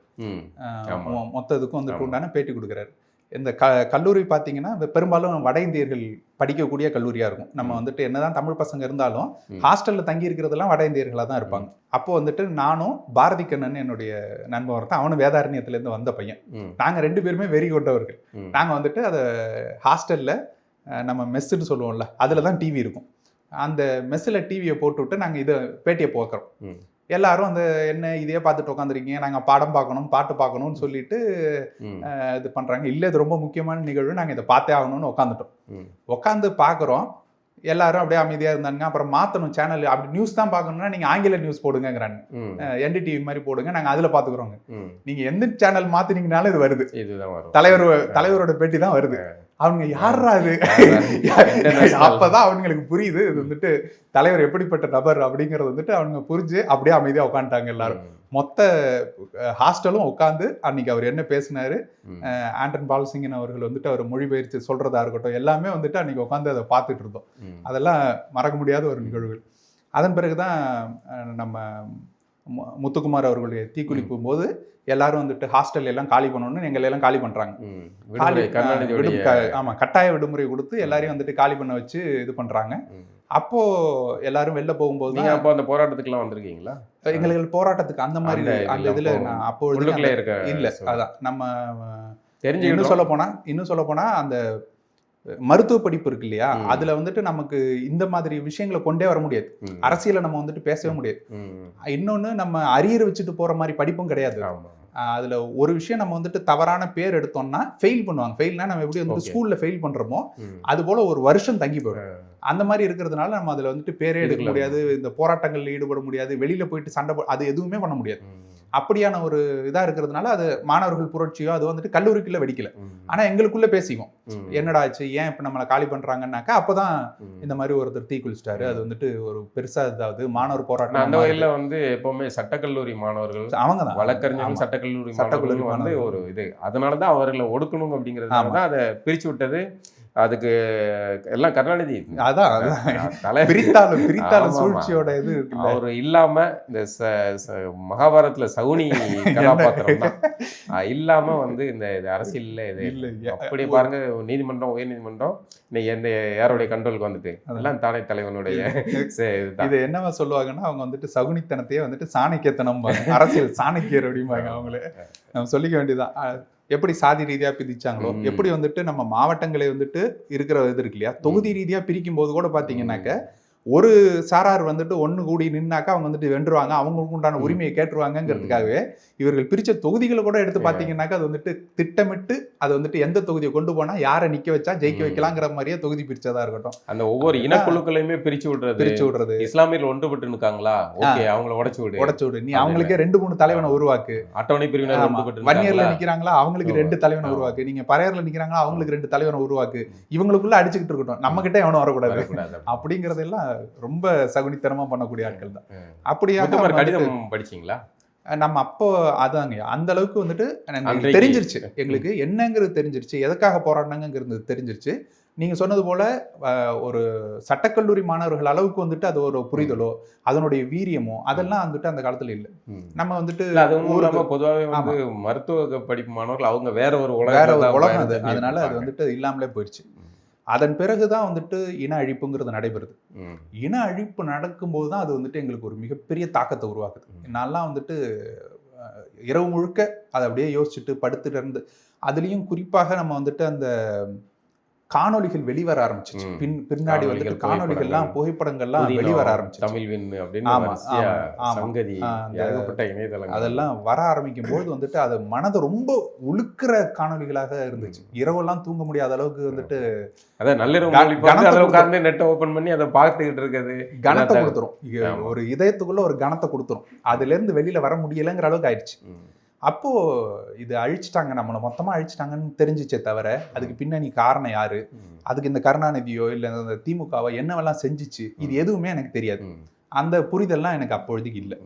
மொத்தத்துக்கும் வந்துட்டு உண்டான பேட்டி கொடுக்குறாரு. இந்த கல்லூரி பார்த்தீங்கன்னா பெரும்பாலும் வட இந்தியர்கள் படிக்கக்கூடிய கல்லூரியாக இருக்கும். நம்ம வந்துட்டு என்னதான் தமிழ் பசங்க இருந்தாலும் ஹாஸ்டலில் தங்கி இருக்கிறதெல்லாம் வட இந்தியர்களாக தான் இருப்பாங்க. அப்போ வந்துட்டு நானும் பாரதி கண்ணன் என்னுடைய நண்பன் ஒருத்தன், அவனும் வேதாரண்யத்துலேருந்து வந்த பையன். நாங்கள் 2 பேருமே வெறி கொண்டவர்கள். நாங்கள் வந்துட்டு அதை ஹாஸ்டலில் நம்ம மெஸ்ஸுன்னு சொல்லுவோம்ல, அதில் தான் டிவி இருக்கும். அந்த மெஸ்ஸில் டிவியை போட்டு விட்டு நாங்கள் இதை பேட்டியை போக்குறோம். எல்லாரும் அந்த என்ன இதையே பார்த்துட்டு உட்காந்துருக்கீங்க, நாங்கள் பாடம் பார்க்கணும் பாட்டு பார்க்கணும்னு சொல்லிட்டு இது பண்ணுறாங்க. இல்லை இது ரொம்ப முக்கியமான நிகழ்வு, நாங்கள் இதை பார்த்தே ஆகணும்னு உட்காந்துட்டோம். உட்காந்து பார்க்குறோம். எல்லாரும் அப்படியே அமைதியா இருந்தாங்க. அப்புறம் மாத்தணும் சேனல், அப்படி நியூஸ் தான் பார்க்கணும்னா நீங்க ஆங்கில நியூஸ் போடுங்கிறாங்க. NDTV மாதிரி போடுங்க, நாங்க அதுல பாத்துக்கிறோங்க. நீங்க எந்த சேனல் மாத்தினீங்கனாலும் இது வருது, இதுதான் வரும். தலைவரோட பேட்டி தான் வருது. அவங்க யாரா அது? அப்பதான் அவங்களுக்கு புரியுது இது வந்துட்டு தலைவர் எப்படிப்பட்ட நபர் அப்படிங்கறது வந்துட்டு அவங்க புரிஞ்சு அப்படியே அமைதியா உட்காந்துட்டாங்க எல்லாரும். மொத்த ஹாஸ்டலும் உட்காந்து அன்னைக்கு அவர் என்ன பேசினாரு, ஆண்டன் பால்சிங்கன் அவர்கள் வந்துட்டு அவர் மொழிபெயர்த்து சொல்றதா இருக்கட்டும், எல்லாமே வந்துட்டு அன்னைக்கு உட்காந்து அதை பார்த்துட்டு இருந்தோம். அதெல்லாம் மறக்க முடியாத ஒரு நிகழ்வுகள். அதன் பிறகுதான் நம்ம முத்துக்குமார் அவர்களுடைய தீக்குளிப்பும் போது எல்லாரும் வந்துட்டு ஹாஸ்டல் எல்லாம் காலி பண்ணணும்னு எங்களை எல்லாம் காலி பண்றாங்க. ஆமா, கட்டாய விடுமுறை கொடுத்து எல்லாரையும் வந்துட்டு காலி பண்ண வச்சு இது பண்றாங்க. அப்போ எல்லாரும் வெளில போகும்போது நீங்க அப்போ அந்த போராட்டத்துக்கு எல்லாம் வந்திருக்கீங்களா? எங்களுக்கு போராட்டத்துக்கு அந்த மாதிரி அந்த இதுல நான் அப்பொழுது இல்ல. அதான் நம்ம தெரிஞ்சு இன்னும் சொல்ல போனா அந்த மருத்துவ படிப்பு இருக்கு இல்லையா, அதுல வந்துட்டு நமக்கு இந்த மாதிரி விஷயங்களை கொண்டே வர முடியாது. அரசியல நம்ம வந்துட்டு பேசவே முடியாது. இன்னொன்னு நம்ம அரியர் வச்சுட்டு போற மாதிரி படிப்பும் கிடையாது. அதுல ஒரு விஷயம் நம்ம வந்துட்டு தவறான பேர் எடுத்தோம்னா ஃபெயில் பண்ணுவாங்க. ஃபெயில்னா நம்ம எப்படி வந்துட்டு ஸ்கூல்ல ஃபெயில் பண்றோமோ அது போல ஒரு வருஷம் தங்கி போயிடும். அந்த மாதிரி இருக்கிறதுனால நம்ம அதுல வந்துட்டு பேரே எடுக்க முடியாது, இந்த போராட்டங்கள்ல ஈடுபட முடியாது, வெளியில போயிட்டு சண்டை அது எதுவுமே பண்ண முடியாது. அப்படியான ஒரு இதா இருக்கிறதுனால அது மாணவர்கள் புரட்சியோ அது வந்துட்டு கல்லூரிக்குள்ள வெடிக்கல. ஆனா எங்களுக்குள்ள பேசிக்கும், என்னடா ஆச்சு, ஏன் இப்ப நம்மளை காலி பண்றாங்கன்னாக்கா அப்பதான் இந்த மாதிரி ஒருத்தர் தீ குளிச்சிட்டாரு, அது வந்துட்டு ஒரு பெருசா இதாவது மாணவர் போராட்டம். அந்த வகையில வந்து எப்பவுமே சட்டக்கல்லூரி மாணவர்கள் அவங்கதான் வழக்கறிஞர்கள் சட்டக்கல்லூரி வந்து ஒரு இது, அதனாலதான் அவர்களை ஒடுக்கணும் அப்படிங்கிறதுனாலதான் அதை பிரிச்சு விட்டது. அதுக்கு எல்லாம் கருணாநிதி பிரித்தாலும் சூழ்ச்சியோட இது அவர் இல்லாம இந்த மகாபாரதத்துல சகுனி கதாபாத்திரம் தான் இல்லாம வந்து இந்த அரசியல்ல இது இல்லை. அப்படி பாருங்க, நீதிமன்றம் உயர் நீதிமன்றம் இன்னைக்கு எந்த யாருடைய கண்ட்ரோலுக்கு வந்துட்டு அதெல்லாம் தானே தலைவனுடைய இது என்னவா சொல்லுவாங்கன்னா, அவங்க வந்துட்டு சகுனித்தனத்தையே வந்துட்டு சாணக்கியத்தனம், அரசியல் சாணக்கியர் அப்படிம்பாங்க. அவங்களே நம்ம சொல்லிக்க வேண்டியதான். எப்படி சாதி ரீதியா பிரிச்சாங்களோ, எப்படி வந்துட்டு நம்ம மாவட்டங்களை வந்துட்டு இருக்கிற இது இருக்கு இல்லையா, தொகுதி ரீதியா பிரிக்கும் போது கூட பாத்தீங்கன்னாக்க ஒரு சாரார் வந்துட்டு ஒண்ணு கூடி நின்னாக்கா அவங்க வந்துட்டு வென்றுவாங்க, அவங்களுக்கு உண்டான உரிமையை கேட்டுருவாங்கிறதுக்காகவே இவர்கள் பிரிச்ச தொகுதிகளை கூட எடுத்து பாத்தீங்கன்னாக்கா அது வந்துட்டு திட்டமிட்டு அது வந்துட்டு எந்த தொகுதியை கொண்டு போனா யாரை நிக்க வச்சா ஜெயிக்க வைக்கலாங்கிற மாதிரியே தொகுதி பிரிச்சதா இருக்கட்டும். அந்த ஒவ்வொரு இனக்குழுக்களையுமே பிரிச்சு விடுறது. இஸ்லாமியர்கள் ஒன்றுபட்டு இருக்காங்களா, ஓகே அவங்களை உடைச்சு விடு, நீ அவங்களுக்கே 2-3 தலைவனை உருவாக்கு. அட்டவணை பிரிவினர் வன்னியர்ல நிக்கிறாங்களா அவங்களுக்கு 2 தலைவனை உருவாக்கு, நீங்க பறையர்ல நிக்கிறாங்களா அவங்களுக்கு 2 தலைவனை உருவாக்கு, இவங்களுக்குள்ள அடிச்சுக்கிட்டு இருக்கட்டும், நம்ம கிட்ட எவனும் வரக்கூடாது அப்படிங்கறதெல்லாம் ரொம்ப சகுனித்தனமா பண்ணக்கூடிய ஆட்கள் தான். அப்படியா கடிதம் படிச்சீங்களா? நம்ம அப்போ அதாங்க அந்த அளவுக்கு வந்துட்டு தெரிஞ்சிருச்சு, எங்களுக்கு என்னங்கிறது தெரிஞ்சிருச்சு, எதுக்காக போராடினாங்கிறது தெரிஞ்சிருச்சு. நீங்க சொன்னது போல ஒரு சட்டக்கல்லூரி மாணவர்கள் அளவுக்கு வந்துட்டு அது ஒரு புரிதலோ அதனுடைய வீரியமோ அதெல்லாம் வந்துட்டு அந்த காலத்துல இல்ல. நம்ம வந்துட்டு பொதுவாகவே வந்து மருத்துவ படிப்பு மாணவர்கள் அவங்க வேற ஒரு உலகம் அது, அதனால அது வந்துட்டு இல்லாமலே போயிடுச்சு. அதன் பிறகுதான் வந்துட்டு இன அழிப்புங்கிறது நடைபெறுது. இன அழிப்பு நடக்கும்போது தான் அது வந்துட்டு எங்களுக்கு ஒரு மிகப்பெரிய தாக்கத்தை உருவாக்குது. நான்லாம் வந்துட்டு இரவு முழுக்க அதை அப்படியே யோசிச்சுட்டு படுத்துட்டு இருந்து, அதுலயும் குறிப்பாக நம்ம வந்துட்டு அந்த காணொலிகள் வெளிவர ஆரம்பிச்சிச்சு. பின்னாடி வந்துட்டு காணொலிகள்லாம் புகைப்படங்கள்லாம் வெளிவர ஆரம்பிச்சு, அதெல்லாம் வர ஆரம்பிக்கும் போது வந்துட்டு அது மனதை ரொம்ப உழுக்கிற காணொலிகளாக இருந்துச்சு. இரவெல்லாம் தூங்க முடியாத அளவுக்கு வந்துட்டு கனத்தை கொடுத்துரும், ஒரு இதயத்துக்குள்ள ஒரு கனத்தை கொடுத்துரும், அதுல இருந்து வெளியில வர முடியலைங்கிற அளவுக்கு ஆயிடுச்சு. அப்போ இது அழிச்சிட்டாங்க, நம்மளை மொத்தமா அழிச்சிட்டாங்கன்னு தெரிஞ்சிச்சே தவிர அதுக்கு பின்னணி காரணம் யாரு, அதுக்கு இந்த கருணாநிதியோ இல்ல இந்த திமுகவோ என்னவெல்லாம் செஞ்சிச்சு, இது எதுவுமே எனக்கு தெரியாது. அந்த புரிதல்லாம் எனக்கு அப்பொழுதுக்கு இல்லை.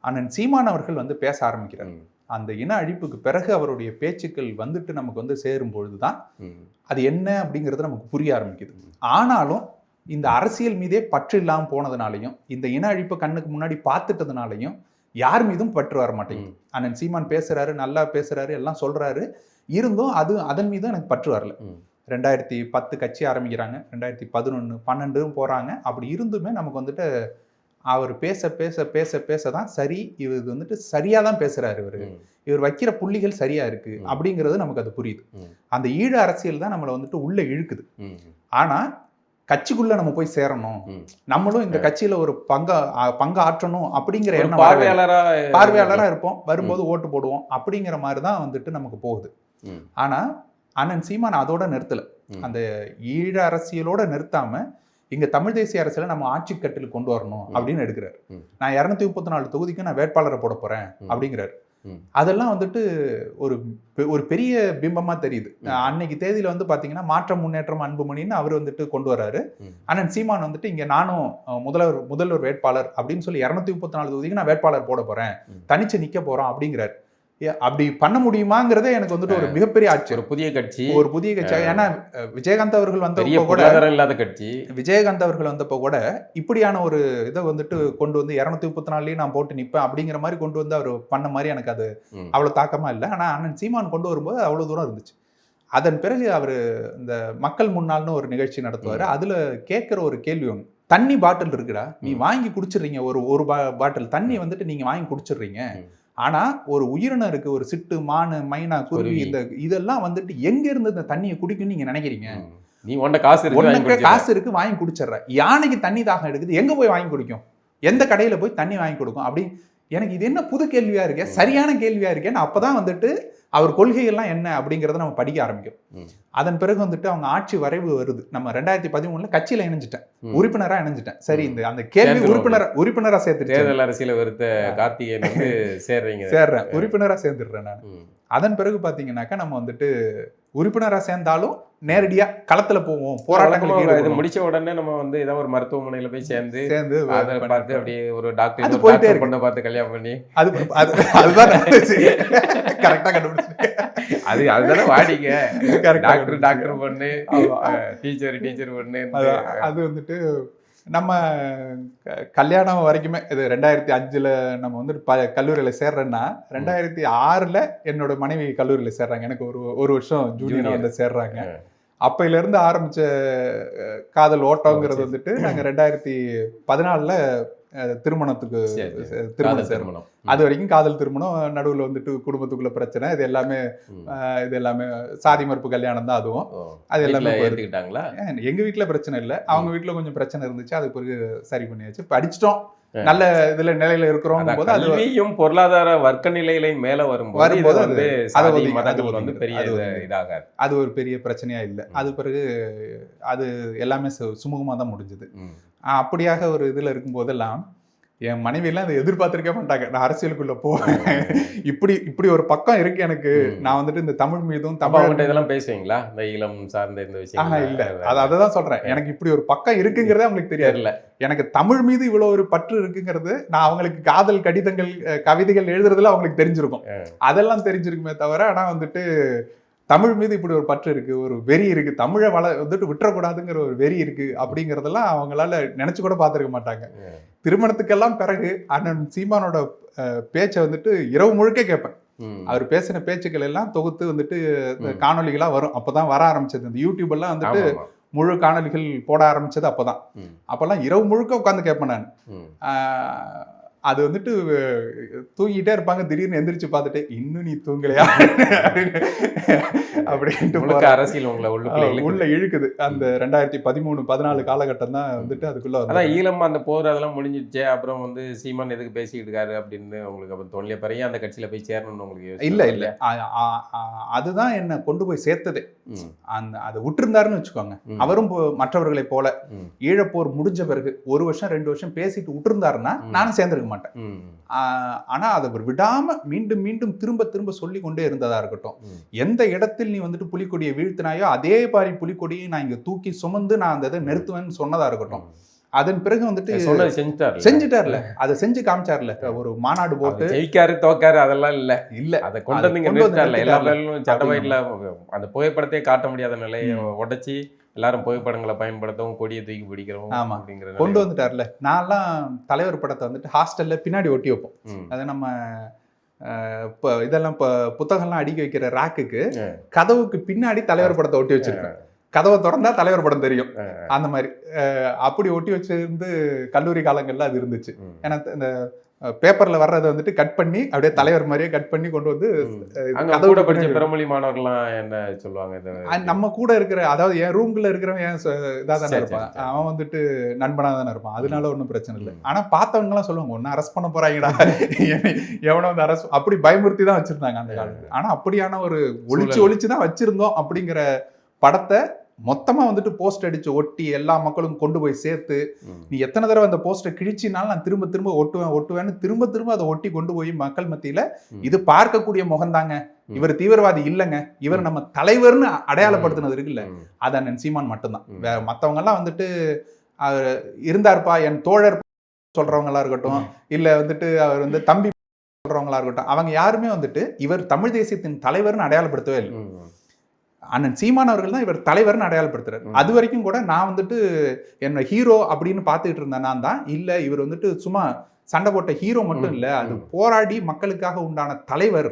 அண்ணன் சீமான் அவர்கள் வந்து பேச ஆரம்பிக்கிறார். அந்த இன அழிப்புக்கு பிறகு அவருடைய பேச்சுக்கள் வந்துட்டு நமக்கு வந்து சேரும் பொழுதுதான் அது என்ன அப்படிங்கிறது நமக்கு புரிய ஆரம்பிக்குது. ஆனாலும் இந்த அரசியல் மீதே பற்று இல்லாம போனதுனாலையும் இந்த இன அழிப்பை கண்ணுக்கு முன்னாடி பார்த்துட்டதுனாலையும் யார் மீதும் பற்று வர மாட்டேங்குது. அண்ணன் சீமான் பேசுறாரு, நல்லா பேசுறாரு, எல்லாம் சொல்றாரு, இருந்தும் அதன் மீதும் எனக்கு பற்று வரல. 2010 கட்சி ஆரம்பிக்கிறாங்க, 2011 12 போறாங்க. அப்படி இருந்துமே நமக்கு வந்துட்டு அவர் பேச பேச பேச பேசதான் சரி, இவர் வந்துட்டு சரியா தான் பேசுறாரு, இவர் வைக்கிற புள்ளிகள் சரியா இருக்கு அப்படிங்கிறது நமக்கு அது புரியுது. அந்த ஈழ அரசியல் தான் நம்மளை வந்துட்டு உள்ள இழுக்குது. ஆனா கட்சிக்குள்ள நம்ம போய் சேரணும், நம்மளும் இந்த கட்சியில ஒரு பங்கு ஆற்றணும் அப்படிங்கிற எண்ணம், பார்வையாளரா இருப்போம், வரும்போது ஓட்டு போடுவோம் அப்படிங்கிற மாதிரிதான் வந்துட்டு நமக்கு போகுது. ஆனா அண்ணன் சீமான் அதோட நிறுத்தல, அந்த ஈழ அரசியலோட நிறுத்தாம இங்க தமிழ் தேசிய அரசியலை நம்ம ஆட்சி கட்டில் கொண்டு வரணும் அப்படின்னு எடுக்கிறாரு. ம். நான் 234 தொகுதிக்கு நான் வேட்பாளரை போட போறேன் அப்படிங்கிறாரு. அதெல்லாம் வந்துட்டு ஒரு பெரிய பிம்பமா தெரியுது. அன்னைக்கு தேதியில வந்து பாத்தீங்கன்னா மாற்றம் முன்னேற்றம் அன்புமணின்னு அவர் வந்துட்டு கொண்டு வர்றாரு. அண்ணன் சீமான் வந்துட்டு இங்க நானும் முதல்வர் வேட்பாளர் அப்படின்னு சொல்லி 234 தொகுதிக்கு நான் வேட்பாளர் போட போறேன், தனிச்சு நிக்க போறோம் அப்படிங்கிறாரு. அப்படி பண்ண முடியுமாங்கிறதே எனக்கு வந்துட்டு ஒரு மிகப்பெரிய ஆட்சி. ஒரு புதிய கட்சி ஏன்னா விஜயகாந்த் அவர்கள் வந்தப்போ கூட இல்லாத கட்சி, விஜயகாந்த் அவர்கள் வந்தப்போ கூட இப்படியான ஒரு இதை வந்துட்டு கொண்டு வந்து 234லயும் நான் போட்டு நிப்பேன் அப்படிங்கிற மாதிரி கொண்டு வந்து அவர் பண்ண மாதிரி எனக்கு அது அவ்வளவு தாக்கமா இல்லை. ஆனா அண்ணன் சீமான் கொண்டு வரும்போது அவ்வளவு தூரம் இருந்துச்சு. அதன் பிறகு அவர் இந்த மக்கள் முன்னாள்னு ஒரு நிகழ்ச்சி நடத்துவாரு. அதுல கேட்கிற ஒரு கேள்வி ஒன்று, தண்ணி பாட்டில் இருக்குடா, நீ வாங்கி குடிச்சிடுறீங்க, ஒரு பாட்டில் தண்ணி வந்துட்டு நீங்க வாங்கி குடிச்சிடுறீங்க, ஆனா ஒரு உயிரினம் இருக்கு, ஒரு சிட்டு, மானு, மைனா, குருவி, இதெல்லாம் வந்துட்டு எங்க இருந்து இந்த தண்ணியை குடிக்கும்னு நீங்க நினைக்கிறீங்க? நீ காசு இருக்கு வாங்கி குடிச்சிடுற. யானைக்கு தண்ணி தாகம் எடுக்குது, எங்க போய் வாங்கி குடிக்கும்? எந்த கடையில போய் தண்ணி வாங்கி கொடுக்கும்? அப்படி எனக்கு இது என்ன புது கேள்வியா இருக்கே, சரியான கேள்வியா இருக்கேன்னு அப்பதான் வந்துட்டு அவர் கொள்கைகள்லாம் என்ன அப்படிங்கிறத நம்ம படிக்க ஆரம்பிக்கும். அதன் பிறகு வந்துட்டு அவங்க ஆட்சி வரைவு வருது. நம்ம 2013 கட்சியில இணைஞ்சிட்டேன், உறுப்பினரா இணைஞ்சிட்டேன். சரி, இந்த அந்த கேள்வி உறுப்பினரா சேர்த்துட்டேன். தேர்தல் அரசியல வெறுத்த கார்த்திகேயன் வந்து சேர்றேன், உறுப்பினரா சேர்ந்துடுறேன் நான். அதன் பிறகு பாத்தீங்கன்னாக்கா நம்ம வந்துட்டு உறுப்பினரா சேர்ந்தாலும் நேரடியா களத்துல போவோம், போராட்டங்கள் முடிச்ச உடனே நம்ம வந்து ஏதாவது ஒரு மருத்துவமனையில போய் சேர்ந்து அதை பார்த்து அப்படியே ஒரு டாக்டர் போயிட்டே இருக்கு, பொண்ணை பார்த்து கல்யாணம் பண்ணி அதுதான் கரெக்டா கண்டுபிடிச்சு. அதுதானே வாடிங்க, டாக்டர் பொண்ணு, டீச்சர் பொண்ணு. அது வந்துட்டு நம்ம கல்யாணம் வரைக்குமே இது 2005 நம்ம வந்துட்டு கல்லூரியில சேர்றேன்னா 2006 என்னோட மனைவி கல்லூரியில சேர்றாங்க. எனக்கு ஒரு வருஷம் ஜூனியரா வந்து சேர்றாங்க. அப்பையில இருந்து ஆரம்பிச்ச காதல் ஓட்டங்கிறது வந்துட்டு நாங்க 2014 திருமணத்துக்கு திருமணம். அது வரைக்கும் காதல் திருமணம், நடுவில் வந்துட்டு குடும்பத்துக்குள்ள பிரச்சனை, இது எல்லாமே சாதி மறுப்பு கல்யாணம் தான். அதுவும் அது எல்லாமே எடுத்துக்கிட்டாங்களா? எங்க வீட்டுல பிரச்சனை இல்லை, அவங்க வீட்டுல கொஞ்சம் பிரச்சனை இருந்துச்சு. அது பிறகு சரி பண்ணியாச்சு, படிச்சிட்டோம், நல்ல இதுல நிலையில இருக்கிறோம் போது அதுவும் பொருளாதார வர்க்க நிலையில மேல வரும்போது வந்து சாதி மதங்கள் வந்து பெரிய இதாக அது ஒரு பெரிய பிரச்சனையா இல்லை. அது பிறகு அது எல்லாமே சுமூகமா தான் முடிஞ்சது. அப்படியாக ஒரு இதுல இருக்கும் போதெல்லாம் என் மனைவியெல்லாம் அதை எதிர்பார்த்திருக்க மாட்டாங்க, நான் அரசியலுக்குள்ள போவேன். இப்படி ஒரு பக்கம் இருக்கு எனக்கு. நான் வந்துட்டு இந்த தமிழ் மீதும் தமிழ் இதெல்லாம் பேசுவீங்களா, இந்த ஈழம் சார்ந்த இந்த விஷயம்? இல்ல, அதான் சொல்றேன், எனக்கு இப்படி ஒரு பக்கம் இருக்குங்கிறதே அவங்களுக்கு தெரியாது. எனக்கு தமிழ் மீது இவ்வளவு ஒரு பற்று இருக்குங்கிறது, நான் அவங்களுக்கு காதல் கடிதங்கள் கவிதைகள் எழுதுறதுல அவங்களுக்கு தெரிஞ்சிருக்கும், அதெல்லாம் தெரிஞ்சிருக்குமே தவிர, ஆனா வந்துட்டு தமிழ் மீது இப்படி ஒரு பற்று இருக்கு, ஒரு வெறி இருக்கு, தமிழை வந்துட்டு விட்டுறக்கூடாதுங்கிற ஒரு வெறி இருக்கு அப்படிங்கறதெல்லாம் அவங்களால நினைச்சு கூட பார்த்திருக்க மாட்டாங்க. திருமணத்துக்கெல்லாம் பிறகு அண்ணன் சீமானோட பேச்சை வந்துட்டு இரவு முழுக்க கேட்பேன். அவர் பேசின பேச்சுக்கள் எல்லாம் தொகுத்து வந்துட்டு காணொலிகளா வரும். அப்பதான் வர ஆரம்பிச்சது இந்த யூடியூப் எல்லாம் வந்துட்டு முழு காணொலிகள் போட ஆரம்பிச்சது அப்பதான். அப்பெல்லாம் இரவு முழுக்க உட்காந்து கேட்பேன் நான். அது வந்துட்டு தூங்கிட்டே இருப்பாங்க, திடீர்னு எந்திரிச்சு பார்த்துட்டு இன்னும் நீ தூங்கலையா அப்படின்ட்டு அரசியல் உள்ள இழுக்குது. அந்த 2013-14 காலகட்டம் தான் வந்துட்டு அதுக்குள்ள அதான் ஈழம் அந்த போர் அதெல்லாம் முடிஞ்சிடுச்சே. அப்புறம் வந்து சீமான் எதுக்கு பேசிக்கிட்டு இருக்காரு அப்படின்னு உங்களுக்கு அப்புறம் தோல்லைய பிறகு அந்த கட்சியில போய் சேரணும்னு உங்களுக்கு இல்ல அதுதான் என்ன கொண்டு போய் சேர்த்ததே. அதை விட்டுருந்தாருன்னு வச்சுக்கோங்க, அவரும் மற்றவர்களை போல ஈழப்போர் முடிஞ்ச பிறகு 1 வருஷம் 2 வருஷம் பேசிட்டு விட்டுருந்தாருன்னா நானும் சேர்ந்திருக்க மாட்டேன். ஆனா அதை விடாம மீண்டும் மீண்டும் திரும்ப சொல்லி கொண்டே இருந்ததா இருக்கட்டும். எந்த இடத்தில் நீ வந்துட்டு புலிக்கொடியை வீழ்த்தினாயோ அதே மாதிரி புலிக்கொடியை நான் இங்க தூக்கி சுமந்து நான் அந்த இதை நிறுத்துவேன்னு சொன்னதா இருக்கட்டும். அதன் பிறகு வந்துட்டு செஞ்சுட்டார்ல, அதை செஞ்சு காமிச்சார்ல. ஒரு மாநாடு போட்டு ஜெயிக்காரு தோக்காரு அதெல்லாம் இல்ல அதை கொண்டு வந்து எல்லா பேரும் சட்டமேல அந்த புகைப்படத்தையே காட்ட முடியாத நிலையை உடைச்சி எல்லாரும் புகைப்படங்களை பயன்படுத்தவும் கொடியை தூக்கி பிடிக்கிறோம். ஆமா, கொண்டு வந்துட்டார்ல. நான்லாம் தலைவர் படத்தை வந்துட்டு ஹாஸ்டல்ல பின்னாடி ஒட்டி வைப்போம். அதை நம்ம இதெல்லாம் புத்தகம்லாம் அடிக்க வைக்கிற ராக்குக்கு கதவுக்கு பின்னாடி தலைவர் படத்தை ஒட்டி வச்சிருக்கேன். கதவை திறந்தா தலைவர் படம் தெரியும். அந்த மாதிரி அப்படி ஒட்டி வச்சிருந்து கல்லூரி காலங்கள்ல அது இருந்துச்சு. ஏன்னா இந்த பேப்பர்ல வர்றதை வந்துட்டு கட் பண்ணி அப்படியே தலைவர் மாதிரியே கட் பண்ணி கொண்டு வந்து கதவுட படிச்ச பிறமொழி மாணவர்கள்லாம் என்ன சொல்லுவாங்க, நம்ம கூட இருக்கிற, அதாவது என் ரூம்குள்ள இருக்கிறவன் ஏன் இதா தானே இருப்பான், அவன் வந்துட்டு நண்பனா தானே இருப்பான், அதனால ஒன்றும் பிரச்சனை இல்லை. ஆனா பார்த்தவங்க எல்லாம் சொல்லுவாங்க ஒன்னு அரெஸ்ட் பண்ண போறாங்கடா, எவனோ வந்து அரெஸ்ட், அப்படி பயமுறுத்தி தான் வச்சிருந்தாங்க அந்த காலத்துல. ஆனா அப்படியான ஒரு ஒளிச்சு தான் வச்சிருந்தோம் அப்படிங்கிற படத்தை மொத்தமா வந்துட்டு போஸ்ட் அடிச்சு ஒட்டி எல்லா மக்களும் கொண்டு போய் சேர்த்து நீ எத்தனை தடவை அந்த போஸ்டரை கிழிச்சினாலும் நான் திரும்ப திரும்ப ஒட்டுவேன்னு திரும்ப திரும்ப அதை ஒட்டி கொண்டு போய் மக்கள் மத்தியில இது பார்க்கக்கூடிய முகம்தாங்க, இவர் தீவிரவாதி இல்லைங்க, இவர் நம்ம தலைவர்னு அடையாளப்படுத்தினது இருக்குல்ல, அது அண்ணன் சீமான் மட்டும்தான். வேற மற்றவங்க எல்லாம் வந்துட்டு அவர் இருந்தார்ப்பா என் தோழர் சொல்றவங்களா இருக்கட்டும், இல்ல வந்துட்டு அவர் வந்து தம்பி சொல்றவங்களா இருக்கட்டும், அவங்க யாருமே வந்துட்டு இவர் தமிழ் தேசியத்தின் தலைவர்னு அடையாளப்படுத்தவே இல்லை. அண்ணன் சீமான் அவர்கள் தான் இவர் தலைவர்னு அடையாளப்படுத்துறாரு. அது வரைக்கும் கூட நான் வந்துட்டு என்ன ஹீரோ அப்படின்னு பார்த்துட்டு இருந்தேன். நான் தான் இல்ல, இவர் வந்துட்டு சும்மா சண்டை போட்ட ஹீரோ மட்டும் இல்ல, அது போராடி மக்களுக்காக உண்டான தலைவர்,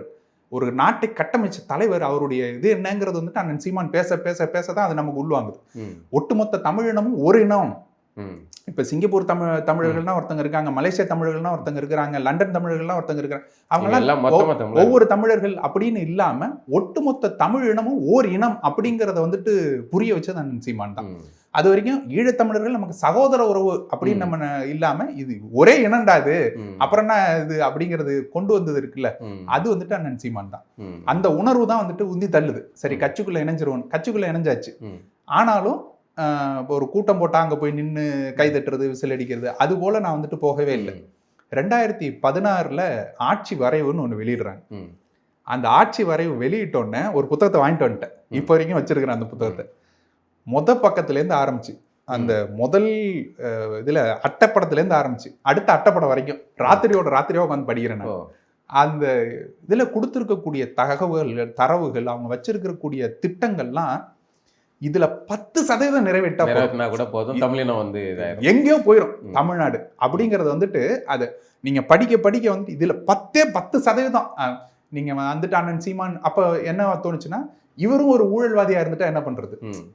ஒரு நாட்டை கட்டமைச்ச தலைவர். அவருடைய இது என்னங்கிறது வந்துட்டு அண்ணன் சீமான் பேச பேச பேசதான் அது நமக்கு உள்வாங்குது. ஒட்டுமொத்த தமிழினமும் ஒரு இனம். இப்ப சிங்கப்பூர் தமிழர்கள்னா ஒருத்தங்க இருக்காங்க, மலேசியா தமிழர்கள்னா ஒருத்தங்க இருக்கிறாங்க, லண்டன் தமிழர்கள்னா ஒருத்தங்க இருக்காங்க. அவங்க எல்லாம் ஒவ்வொரு தமிழர்கள் அப்படின்னு இல்லாம ஒட்டுமொத்த தமிழ் இனமும் ஓர் இனம் அப்படிங்கறத வந்துட்டு புரிய வச்சது அண்ணன் சீமான் தான். அது வரைக்கும் ஈழத்தமிழர்கள் நமக்கு சகோதர உறவு அப்படின்னு நம்ம இல்லாம இது ஒரே இனம்டா இது, அப்புறம் என்ன இது அப்படிங்கிறது கொண்டு வந்தது இருக்குல்ல, அது வந்துட்டு அண்ணன் சீமான் தான். அந்த உணர்வு தான் வந்துட்டு உந்தி தள்ளுது. சரி கட்சிக்குள்ள இணைஞ்சிருவோம், கட்சிக்குள்ள இணைஞ்சாச்சு. ஆனாலும் ஒரு கூட்டம் போட்டா அங்க போய் நின்று கை தட்டுறது, விசில் அடிக்கிறது, அது போல நான் வந்துட்டு போகவே இல்லை. 2016 ஆட்சி வரைவுன்னு ஒண்ணு வெளியிடுறாங்க. அந்த ஆட்சி வரைவு வெளியிட்டோன்னே ஒரு புத்தகத்தை வாங்கிட்டு வந்துட்டேன். இப்போ வரைக்கும் வச்சிருக்கிறேன் அந்த புத்தகத்தை. பக்கத்துலேருந்து ஆரம்பிச்சு, அந்த முதல் இதுல அட்டைப்படத்துலேருந்து ஆரம்பிச்சு அடுத்த அட்டைப்படம் வரைக்கும் ராத்திரியோட உட்காந்து படிக்கிறேன் நான். அந்த இதுல கொடுத்துருக்கக்கூடிய தரவுகள், அவங்க வச்சிருக்கக்கூடிய திட்டங்கள்லாம் இதுல 10% நிறைவேற்றா கூட போதும், தமிழினம் வந்து எங்கேயோ போயிடும் தமிழ்நாடு அப்படிங்கறது வந்துட்டு. அது நீங்க படிக்க வந்து இதுல 10% நீங்க வந்துட்டு அண்ணன் சீமான் அப்ப என்ன தோணுச்சுன்னா, இவரும் ஒரு ஊழல்வாதியா இருந்துட்டா என்ன பண்றது,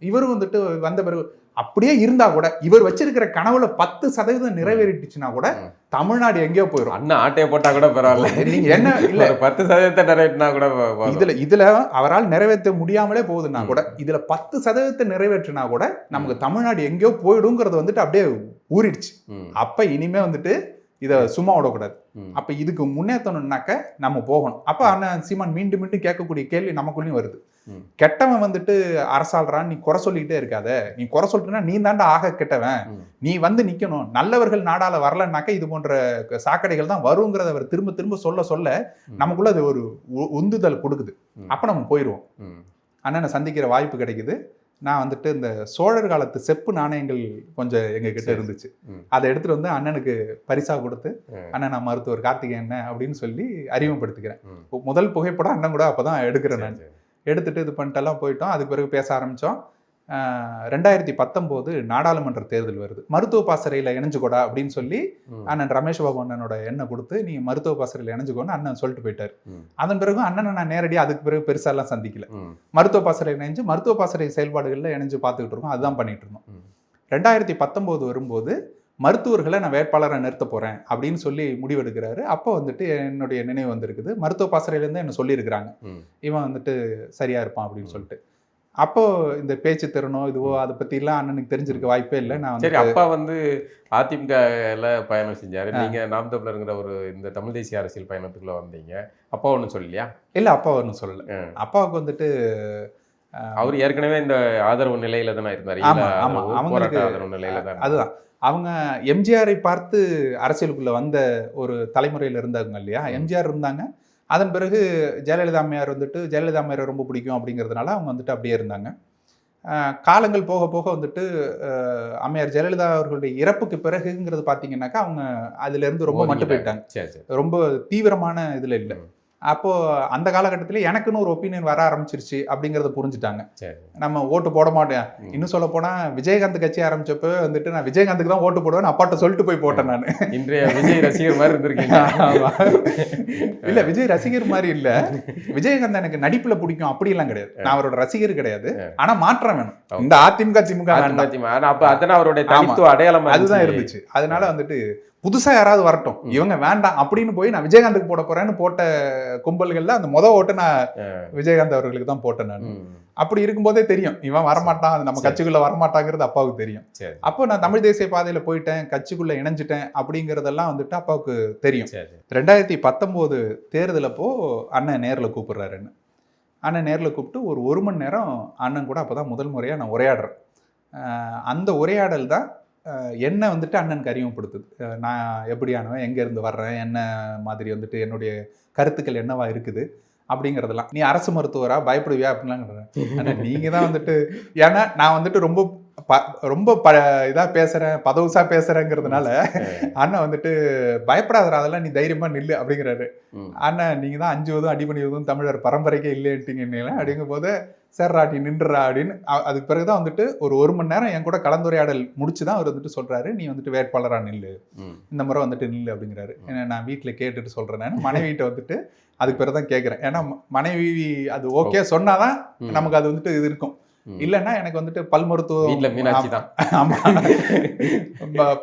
இவரும் வந்துட்டு வந்த பிறகு அப்படியே இருந்தா கூட இவர் வச்சிருக்கிற கனவுல 10% நிறைவேறிட்டுச்சுன்னா கூட தமிழ்நாடு எங்கேயோ போயிடும். அண்ணா ஆட்டையை போட்டா கூட பரவாயில்ல, நீங்க என்ன இல்ல 10% நிறைவேற்றினா கூட இதுல அவரால் நிறைவேற்ற முடியாமலே போகுதுன்னா கூட இதுல 10% நிறைவேற்றினா கூட நமக்கு தமிழ்நாடு எங்கேயோ போயிடுங்கிறது வந்துட்டு அப்படியே ஊறிடுச்சு. அப்ப இனிமே வந்துட்டு இதை சும்மா விடக்கூடாது. அப்ப இதுக்கு முன்னேற்றணும்னாக்க நம்ம போகணும். அப்ப அண்ணன் சீமான் மீண்டும் மீண்டும் கேட்கக்கூடிய கேள்வி நமக்குள்ளயும் வருது. கெட்டவன் வந்துட்டு அரசாள்றான், நீ குறை சொல்லிக்கிட்டே இருக்காத, நீ குறை சொல்லிட்டுனா நீ தாண்டா ஆக கெட்டவன், நீ வந்து நிக்கணும், நல்லவர்கள் நாடால வரலன்னாக்க இது போன்ற சாக்கடைகள் தான் வருங்கிறத அவர் திரும்ப திரும்ப சொல்ல நமக்குள்ள அது ஒரு உந்துதல் கொடுக்குது. அப்ப நம்ம போயிடுவோம். அண்ணனை சந்திக்கிற வாய்ப்பு கிடைக்குது. நான் வந்துட்டு இந்த சோழர் காலத்து செப்பு நாணயங்கள் கொஞ்சம் எங்க கிட்ட இருந்துச்சு, அதை எடுத்துட்டு வந்து அண்ணனுக்கு பரிசா கொடுத்து, அண்ணன் நான் மருத்துவர் கார்த்திகேயன் அப்படின்னு சொல்லி அறிமுகப்படுத்திக்கிறேன். முதல் புகைப்படம் அண்ணன் கூட அப்பதான் எடுக்கிறேன். நான் எடுத்துட்டு இது பண்ணிட்டெல்லாம் போயிட்டோம். அதுக்கு பிறகு பேச ஆரம்பிச்சோம். 2019 நாடாளுமன்ற தேர்தல் வருது. மருத்துவ பாசறையில இணைஞ்சுக்கூடா அப்படின்னு சொல்லி அண்ணன் ரமேஷ் பாபு அண்ணனோட எண்ணெய் கொடுத்து நீ மருத்துவ பாசறையில இணைஞ்சுக்கோன்னு அண்ணன் சொல்லிட்டு போயிட்டாரு. அதன் பிறகு அண்ணனை நான் நேரடியாக அதுக்கு பிறகு பெருசா எல்லாம் சந்திக்கல. மருத்துவ பாசறையில் இணைஞ்சு மருத்துவ பாசறை செயல்பாடுகள்ல இணைஞ்சு பார்த்துக்கிட்டு இருக்கோம். அதுதான் பண்ணிட்டு இருந்தோம். 2019 வரும்போது மருத்துவர்களை நான் வேட்பாளரை நிறுத்த போறேன் அப்படின்னு சொல்லி முடிவெடுக்கிறாரு. அப்போ வந்துட்டு என்னுடைய நினைவு வந்திருக்குது. மருத்துவ பாசறையிலேருந்து என்ன சொல்லியிருக்கிறாங்க, இவன் வந்துட்டு சரியா இருப்பான் அப்படின்னு சொல்லிட்டு. அப்போ இந்த பேச்சு திறனோ இதுவோ அதை பத்தி எல்லாம் அண்ணனுக்கு தெரிஞ்சிருக்க வாய்ப்பே இல்லை. நான் சரி அப்பா வந்து அதிமுகல பயணம் செஞ்சாரு, நீங்க நாம் தமிழருங்கிற ஒரு இந்த தமிழ் தேசிய அரசியல் பயணத்துக்குள்ள வந்தீங்க. அப்பா ஒன்றும் சொல்லலையா? இல்லை, அப்பா ஒன்றும் சொல்லலை. அப்பாவுக்கு வந்துட்டு அவர் ஏற்கனவே இந்த ஆதரவு நிலையில தானே இருந்தாரு. ஆதரவு நிலையில தான். அதுதான், அவங்க எம்ஜிஆரை பார்த்து அரசியலுக்குள்ள வந்த ஒரு தலைமுறையில இருந்தாங்க இல்லையா. எம்ஜிஆர் இருந்தாங்க, அதன் பிறகு ஜெயலலிதா அம்மையார் வந்துட்டு ஜெயலலிதா அம்மையாரை ரொம்ப பிடிக்கும் அப்படிங்கிறதுனால அவங்க வந்துட்டு அப்படியே இருந்தாங்க. காலங்கள் போக போக வந்துட்டு அம்மையார் ஜெயலலிதா அவர்களுடைய இறப்புக்கு பிறகுங்கிறது பார்த்தீங்கன்னாக்கா அவங்க அதுல இருந்து ரொம்ப மட்டும் போயிட்டாங்க. ரொம்ப தீவிரமான இதுல இல்லை. அப்போ அந்த காலகட்டத்தில் எனக்குன்னு ஒரு ஒப்பீனியன் வர ஆரம்பிச்சிருச்சு அப்படிங்கிறத புரிஞ்சுட்டாங்க. நம்ம ஓட்டு போட மாட்டேன், இன்னும் சொல்ல போனா விஜயகாந்த் கட்சி ஆரம்பிச்சப்போ வந்துட்டு நான் விஜயகாந்துக்கு தான் ஓட்டு போடுவேன் அப்பாட்ட சொல்லிட்டு போய் போட்டேன். நான் இன்றைய விஜய் ரசிகர் மாதிரி இருந்திருக்கீங்க. இல்ல, விஜய் ரசிகர் மாதிரி இல்ல, விஜயகாந்த் எனக்கு நடிப்புல பிடிக்கும் அப்படியெல்லாம் கிடையாது. நான் அவரோட ரசிகர் கிடையாது. ஆனா மாற்றம் வேணும். இந்த அதிமுக திமுக அவருடைய அடையாளம் அதுதான் இருந்துச்சு. அதனால வந்துட்டு புதுசா யாராவது வரட்டும், இவங்க வேண்டாம் அப்படின்னு போய் நான் விஜயகாந்துக்கு போட போறேன்னு போட்ட கும்பல்கள்ல அந்த ஓட்டு நான் விஜயகாந்த் அவர்களுக்கு தான் போட்டேன். நான் அப்படி இருக்கும்போதே தெரியும் இவன் வரமாட்டான், அது நம்ம கட்சிக்குள்ள வரமாட்டாங்கிறது அப்பாவுக்கு தெரியும். அப்போ நான் தமிழ் தேசிய பாதையில போயிட்டேன், கட்சிக்குள்ள இணைஞ்சிட்டேன் அப்படிங்கறதெல்லாம் வந்துட்டு அப்பாவுக்கு தெரியும். 2019 தேர்தலப்போ அண்ணன் நேரில் கூப்பிடுறாரு. அண்ணன் நேரில் கூப்பிட்டு ஒரு மணி நேரம் அண்ணன் கூட அப்போ தான் முதல் முறையாக நான் உரையாடுறேன். அந்த உரையாடல் தான் என்னை வந்துட்டு அண்ணனுக்கு அறிமுகப்படுத்துது. நான் எப்படியானவன், எங்கேருந்து வர்றேன், என்ன மாதிரி வந்துட்டு என்னுடைய கருத்துக்கள் என்னவா இருக்குது அப்படிங்கிறதெல்லாம். நீ அரசு மருத்துவரா, பயப்படுவியா அப்படின்லாம். ஆனால் நீங்கள் தான் வந்துட்டு, ஏன்னா நான் வந்துட்டு ரொம்ப இதாக பேசுகிறேன், பதவுசாக பேசுகிறேங்கிறதுனால அண்ணன் வந்துட்டு பயப்படாதரா, அதெல்லாம் நீ தைரியமாக நில்லு அப்படிங்கிறாரு. அண்ணன் நீங்கள் தான் 5 வதும் அடிபணிவதும் தமிழர் பரம்பரைக்கே இல்லைன்ட்டீங்கன்னு அப்படிங்கும் போது, சரிடா நீ நின்றுறா அப்படின்னு. அதுக்கு பிறகுதான் வந்துட்டு ஒரு மணி நேரம் என் கூட கலந்துரையாடல் முடிச்சு தான் அவர் வந்துட்டு சொல்கிறாரு, நீ வந்துட்டு வேட்பாளராக நில்லு, இந்த முறை வந்துட்டு நில்லு அப்படிங்கிறாரு. ஏன்னா நான் வீட்டில் கேட்டுட்டு சொல்கிறேன், நான் மனைவிட்ட வந்துட்டு அதுக்கு பிறகு தான் கேட்குறேன். ஏன்னா மனைவி அது ஓகே சொன்னாதான் நமக்கு அது வந்துட்டு இது இருக்கும். இல்லைன்னா எனக்கு வந்துட்டு பல் மருத்துவம்,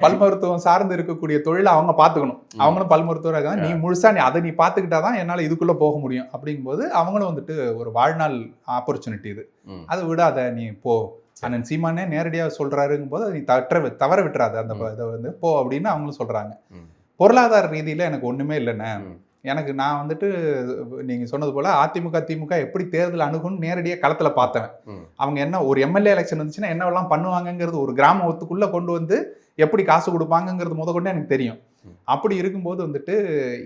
பல் மருத்துவம் சார்ந்து இருக்கக்கூடிய தொழிலை அவங்க பார்த்துக்கணும். அவங்களும் பல் மருத்துவராக இருக்காங்க, நீ முழுசா அதை நீ பார்த்துக்கிட்டாதான் என்னால் இதுக்குள்ள போக முடியும் அப்படிங்கும்போது அவங்களும் வந்துட்டு ஒரு வாழ்நாள் ஆப்பர்ச்சுனிட்டி இது, அதை விடாத நீ போ. அண்ணன் சீமானே நேரடியாக சொல்றாருங்கும் போது நீ தவற விட்டுறாது, அந்த இதை வந்து போ அப்படின்னு அவங்களும் சொல்றாங்க. பொருளாதார ரீதியில எனக்கு ஒண்ணுமே இல்லைண்ணே. எனக்கு நான் வந்துட்டு நீங்கள் சொன்னது போல் அதிமுக திமுக எப்படி தேர்தல் அணுகுன்னு நேரடியாக களத்தில் பார்த்தவன். அவங்க என்ன ஒரு எம்எல்ஏ எலெக்ஷன் இருந்துச்சுன்னா என்னவெல்லாம் பண்ணுவாங்கங்கிறது, ஒரு கிராமத்துக்குள்ளே கொண்டு வந்து எப்படி காசு கொடுப்பாங்கங்கிறது முதற்கொண்டு எனக்கு தெரியும். அப்படி இருக்கும்போது வந்துட்டு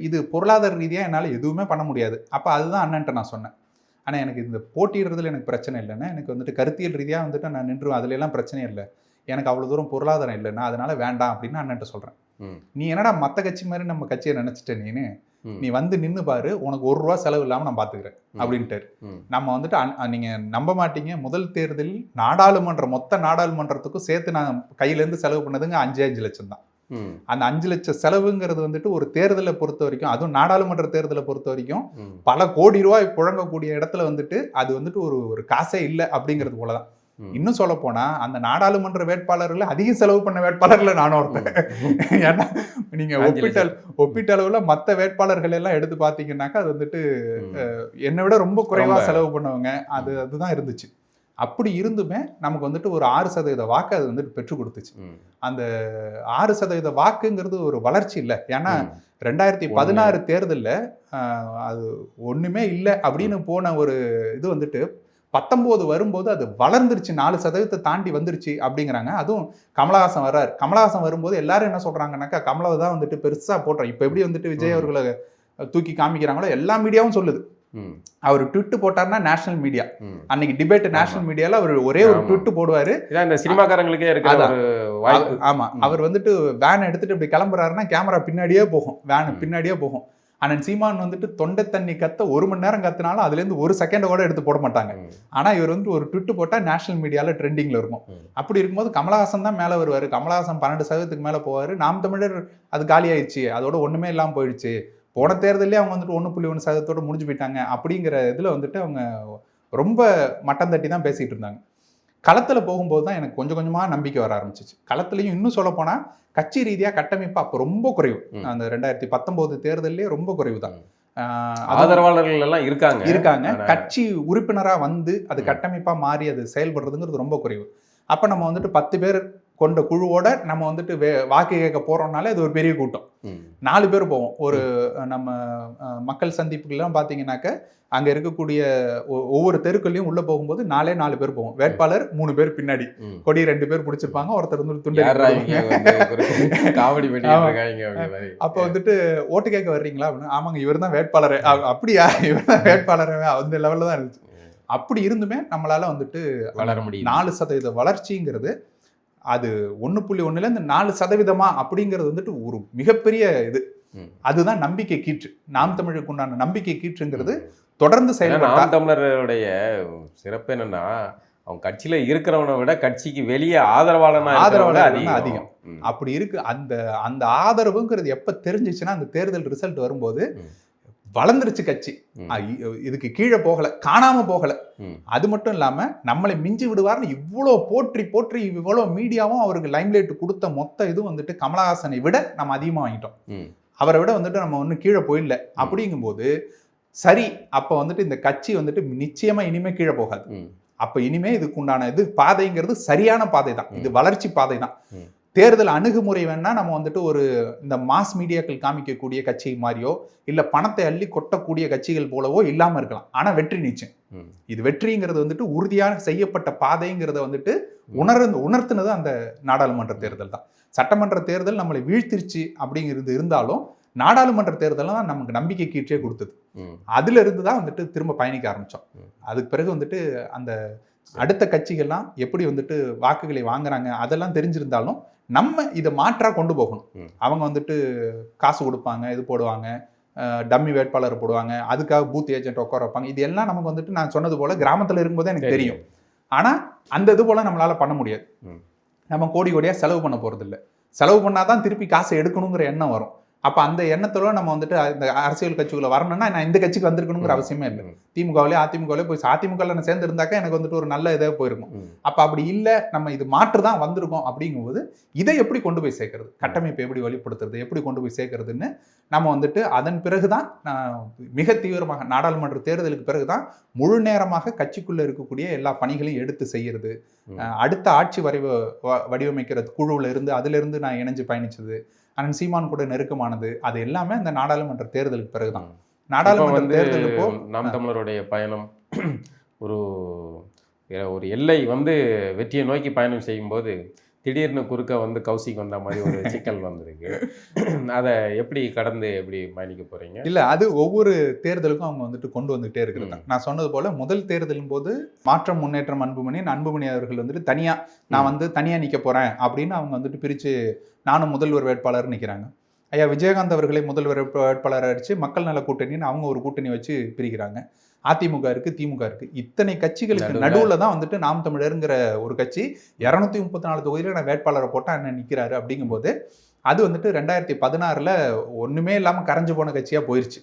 இது பொருளாதார ரீதியாக என்னால் எதுவுமே பண்ண முடியாது. அப்போ அதுதான் அண்ணன்ட்ட நான் சொன்னேன், ஆனால் எனக்கு இந்த போட்டியிடுறதுல எனக்கு பிரச்சனை இல்லைன்னா, எனக்கு வந்துட்டு கருத்தியல் ரீதியாக வந்துட்டு நான் நின்றுவேன், அதுல எல்லாம் பிரச்சனை இல்லை, எனக்கு அவ்வளோ தூரம் பொருளாதாரம் இல்லைன்னா அதனால வேண்டாம் அப்படின்னு அண்ணன்ட்ட சொல்கிறேன். நீ என்னடா மற்ற கட்சி மாதிரி நம்ம கட்சியை நினச்சிட்ட, நீ வந்து நின்று பாரு, உனக்கு ₹1 செலவு இல்லாமல் நான் பார்த்துக்கிறேன் அப்படின்ட்டு. நம்ம வந்துட்டு நீங்கள் நம்ப மாட்டீங்க, முதல் தேர்தலில் மொத்த நாடாளுமன்றத்துக்கும் சேர்த்து நான் கையிலேருந்து செலவு பண்ணதுங்க 5 லட்சம் தான். அந்த 5 லட்சம் செலவுங்கிறது வந்துட்டு ஒரு தேர்தலை பொறுத்த வரைக்கும், அதுவும் நாடாளுமன்ற தேர்தலை பொறுத்த வரைக்கும் பல கோடி ரூபாய் புழங்கக்கூடிய இடத்துல வந்துட்டு அது வந்துட்டு ஒரு காசே இல்லை அப்படிங்கிறது போலதான். இன்னும் சொல்ல போனா அந்த நாடாளுமன்ற வேட்பாளர்கள் அதிகம் செலவு பண்ண வேட்பாளர்ல நானும் ஒருத்தன். ஏன்னா நீங்க ஒப்பீட்டளவுல மற்ற வேட்பாளர்கள் எல்லாம் எடுத்து பாத்தீங்கன்னாக்கா அது வந்துட்டு என்னை விட ரொம்ப குறைவா செலவு பண்ணவங்க, அதுதான் இருந்துச்சு. அப்படி இருந்துமே நமக்கு வந்துட்டு ஒரு 6% வாக்கு அது வந்துட்டு பெற்றுக் கொடுத்துச்சு. அந்த 6% வாக்குங்கிறது ஒரு வளர்ச்சி இல்லை. ஏன்னா 2016 தேர்தலில் அது ஒண்ணுமே இல்லை அப்படின்னு போன ஒரு இது வந்துட்டு 19 வரும்போது அது வளர்ந்துருச்சு, 4% தாண்டி வந்துருச்சு அப்படிங்கிறாங்க. அதுவும் கமலஹாசன் வர்றாரு. கமலஹாசன் வரும்போது எல்லாரும் என்ன சொல்றாங்கன்னாக்கா, கமலவை தான் வந்துட்டு பெருசா போட்டோம். இப்போ எப்படி வந்துட்டு விஜய் அவர்களை தூக்கி காமிக்கிறாங்களோ எல்லா மீடியாவும் சொல்லுது. அவர் ட்விட் போட்டார்னா நேஷனல் மீடியா, அன்னைக்கு டிபேட் நேஷனல் மீடியால அவர் ஒரே ஒரு ட்விட் போடுவாரு. இந்த சினிமாக்காரங்களுக்கே இருக்கு. ஆமா, அவர் வந்துட்டு வேன் எடுத்துட்டு இப்படி கிளம்புறாருன்னா கேமரா பின்னாடியே போகும், வேன் பின்னாடியே போகும். அண்ணன் சீமான் வந்துட்டு தொண்டை தண்ணி கத்த 1 மணி நேரம் கத்தினாலும் அதுலேருந்து 1 செகண்ட் கூட எடுத்து போட மாட்டாங்க. ஆனா இவர் வந்து ஒரு ட்விட் போட்டா நேஷனல் மீடியால ட்ரெண்டிங்ல இருக்கும். அப்படி இருக்கும்போது கமலஹாசன் தான் மேல வருவாரு. கமலஹாசன் 12% மேல போவாரு. நாம் தமிழர் அது காலி ஆயிடுச்சு, அதோட ஒண்ணுமே இல்லாம போயிடுச்சு. போன தேர்தலே அவங்க வந்துட்டு 1.1% முடிஞ்சு போயிட்டாங்க அப்படிங்கிற இதுல வந்துட்டு அவங்க ரொம்ப மட்டம் தட்டி தான் பேசிட்டு இருந்தாங்க. களத்தில் போகும்போது தான் எனக்கு கொஞ்சம் கொஞ்சமாக நம்பிக்கை வர ஆரம்பிச்சிச்சு. களத்துலையும் இன்னும் சொல்ல போனால் கட்சி ரீதியாக கட்டமைப்பு அப்போ ரொம்ப குறைவு. அந்த 2019 தேர்தலே ரொம்ப குறைவு தான். ஆதரவாளர்கள் எல்லாம் இருக்காங்க. கட்சி உறுப்பினராக வந்து அது கட்டமைப்பாக மாறி அது செயல்படுறதுங்கிறது ரொம்ப குறைவு. அப்போ நம்ம வந்துட்டு 10 பேர் கொண்ட குழுவோட நம்ம வந்துட்டு வாக்கு கேட்க போறோம்னாலே அது ஒரு பெரிய கூட்டம். 4 பேர் போவோம். ஒரு நம்ம மக்கள் சந்திப்புகள்லாம் பார்த்தீங்கன்னாக்க அங்கே இருக்கக்கூடிய ஒவ்வொரு தெருக்கள்லையும் உள்ள போகும்போது 4 பேர் போவோம். வேட்பாளர் 3 பேர் பின்னாடி, கொடி 2 பேர் பிடிச்சிருப்பாங்க, ஒருத்தர் வந்து துண்டு. அப்போ வந்துட்டு ஓட்டு கேட்க வர்றீங்களா அப்படின்னு, ஆமாங்க இவர் தான் வேட்பாளர். அப்படியா, இவர் தான் வேட்பாளர், அந்த லெவலில் தான் இருந்துச்சு. அப்படி இருந்துமே நம்மளால வந்துட்டு வளர முடியும். 4% வளர்ச்சிங்கிறது அது 1.1லேருந்து 4% அப்படிங்கிறது வந்துட்டு ஒரு மிகப்பெரிய இது. அதுதான் நம்பிக்கை கீற்று. நாம் தமிழுக்கு உண்டான நம்பிக்கை கீற்றுங்கிறது தொடர்ந்து செயல்பட. நாம் தமிழருடைய சிறப்பு என்னன்னா, அவங்க கட்சியில இருக்கிறவனை விட கட்சிக்கு வெளியே ஆதரவாளர் அதிகம். அப்படி இருக்கு. அந்த ஆதரவுங்கிறது எப்ப தெரிஞ்சிச்சுன்னா, அந்த தேர்தல் ரிசல்ட் வரும்போது வளர்ந்துருச்சு கட்சி. இதுக்கு கீழே போகல, காணாம போகல. அது மட்டும் இல்லாம நம்மளை மிஞ்சி விடுவார்னு இவ்வளோ போற்றி இவ்வளோ மீடியாவும் அவருக்கு லைம்லைட் கொடுத்த மொத்த இது வந்துட்டு கமலஹாசனை விட நம்ம அதிகமாக வாங்கிட்டோம். அவரை விட வந்துட்டு நம்ம ஒன்றும் கீழே போயிடல. அப்படிங்கும்போது சரி, அப்போ வந்துட்டு இந்த கட்சி வந்துட்டு நிச்சயமா இனிமே கீழே போகாது. அப்ப இனிமே இதுக்கு உண்டான இது பாதைங்கிறது சரியான பாதை தான், இது வளர்ச்சி பாதை தான். தேர்தல் அணுகுமுறை வேணா நம்ம வந்துட்டு ஒரு இந்த மாஸ் மீடியாக்கள் காமிக்கக்கூடிய கட்சி மாதிரியோ இல்ல பணத்தை அள்ளி கொட்டக்கூடிய கட்சிகள் போலவோ இல்லாம இருக்கலாம். ஆனா வெற்றி நிச்சயம். இது வெற்றிங்கிறது வந்துட்டு உறுதியாக செய்யப்பட்ட பாதைங்கிறத வந்துட்டு உணர்த்தினது அந்த நாடாளுமன்ற தேர்தல் தான். சட்டமன்ற தேர்தல் நம்மளை வீழ்த்திருச்சு அப்படிங்கிறது இருந்தாலும் நாடாளுமன்ற தேர்தல் தான் நமக்கு நம்பிக்கை கீற்றே கொடுத்தது. அதுல இருந்து தான் வந்துட்டு திரும்ப பயணிக்க ஆரம்பிச்சோம். அதுக்கு பிறகு வந்துட்டு அந்த அடுத்த கட்சிகள்லாம் எப்படி வந்துட்டு வாக்குகளை வாங்குறாங்க அதெல்லாம் தெரிஞ்சிருந்தாலும் நம்ம இதை மாற்றா கொண்டு போகணும். அவங்க வந்துட்டு காசு கொடுப்பாங்க, இது போடுவாங்க, டம்மி வேட்பாளர் போடுவாங்க, அதுக்காக பூத் ஏஜென்ட் உட்கார வைப்பாங்க. இது எல்லாம் நமக்கு வந்துட்டு நான் சொன்னது போல கிராமத்துல இருக்கும்போதே எனக்கு தெரியும். ஆனா அந்த இது போல நம்மளால பண்ண முடியாது. நம்ம கோடி கோடியா செலவு பண்ண போறது இல்லை. செலவு பண்ணாதான் திருப்பி காசை எடுக்கணுங்கிற எண்ணம் வரும். அப்ப அந்த எண்ணத்தோட நம்ம வந்துட்டு இந்த அரசியல் கட்சிக்குள்ள வரணும்னா நான் இந்த கட்சிக்கு வந்திருக்கணுங்கிற அவசியமே இல்லை. திமுகவிலே அதிமுகவிலே போய் அதிமுக நான் சேர்ந்து இருந்தாக்கா எனக்கு வந்துட்டு ஒரு நல்ல இதாக போயிருக்கும். அப்ப அப்படி இல்லை, நம்ம இது மாற்று தான் வந்திருக்கோம் அப்படிங்கும்போது இதை எப்படி கொண்டு போய் சேர்க்கறது, கட்டமைப்பை எப்படி வழிபடுத்துறது, எப்படி கொண்டு போய் சேர்க்கறதுன்னு நம்ம வந்துட்டு அதன் பிறகுதான் மிக தீவிரமாக நாடாளுமன்ற தேர்தலுக்கு பிறகுதான் முழு நேரமாக கட்சிக்குள்ள இருக்கக்கூடிய எல்லா பணிகளையும் எடுத்து செய்யறது. அடுத்த ஆட்சி வடிவமைக்கிறது குழுவுல இருந்து அதுல இருந்து நான் இணைஞ்சு பயணிச்சது, அண்ணன் சீமான் கூட நெருக்கமானது, அது எல்லாமே அந்த நாடாளுமன்ற தேர்தலுக்கு பிறகுதான். நாடாளுமன்ற தேர்தலுக்கு நாம் தமிழருடைய பயணம் ஒரு ஒரு எல்லை வந்து வெற்றியை நோக்கி பயணம் செய்யும்போது திடீர்னு குறுக்க வந்து கௌசிக் வந்த மாதிரி ஒரு சிக்கல் வந்திருக்கு. அதை எப்படி கடந்து எப்படி பயணிக்க போறீங்க? இல்ல, அது ஒவ்வொரு தேர்தலுக்கும் அவங்க வந்துட்டு கொண்டு வந்துட்டே இருக்கிறது. நான் சொன்னது போல முதல் தேர்தலின் போது மாற்றம் முன்னேற்றம் அன்புமணி அவர்கள் வந்துட்டு தனியா நான் வந்து தனியா நிக்க போறேன் அப்படின்னு அவங்க வந்துட்டு பிரிச்சு நானும் முதல்வர் வேட்பாளர் நிக்கிறாங்க. ஐயா விஜயகாந்த் அவர்களை முதல்வர் வேட்பாளர் அடிச்சு மக்கள் நல கூட்டணின்னு அவங்க ஒரு கூட்டணி வச்சு பிரிக்கிறாங்க. அதிமுக இருக்கு, திமுக இருக்கு, இத்தனை கட்சிகளுக்கு நடுவுல தான் வந்துட்டு நாம் தமிழருங்கிற ஒரு கட்சி 234 தொகுதியில நான் வேட்பாளரை போட்டா அண்ணன் நிக்கிறாரு. அப்படிங்கும்போது அது வந்துட்டு 2016 ஒண்ணுமே இல்லாம கரைஞ்சு போன கட்சியா போயிருச்சு.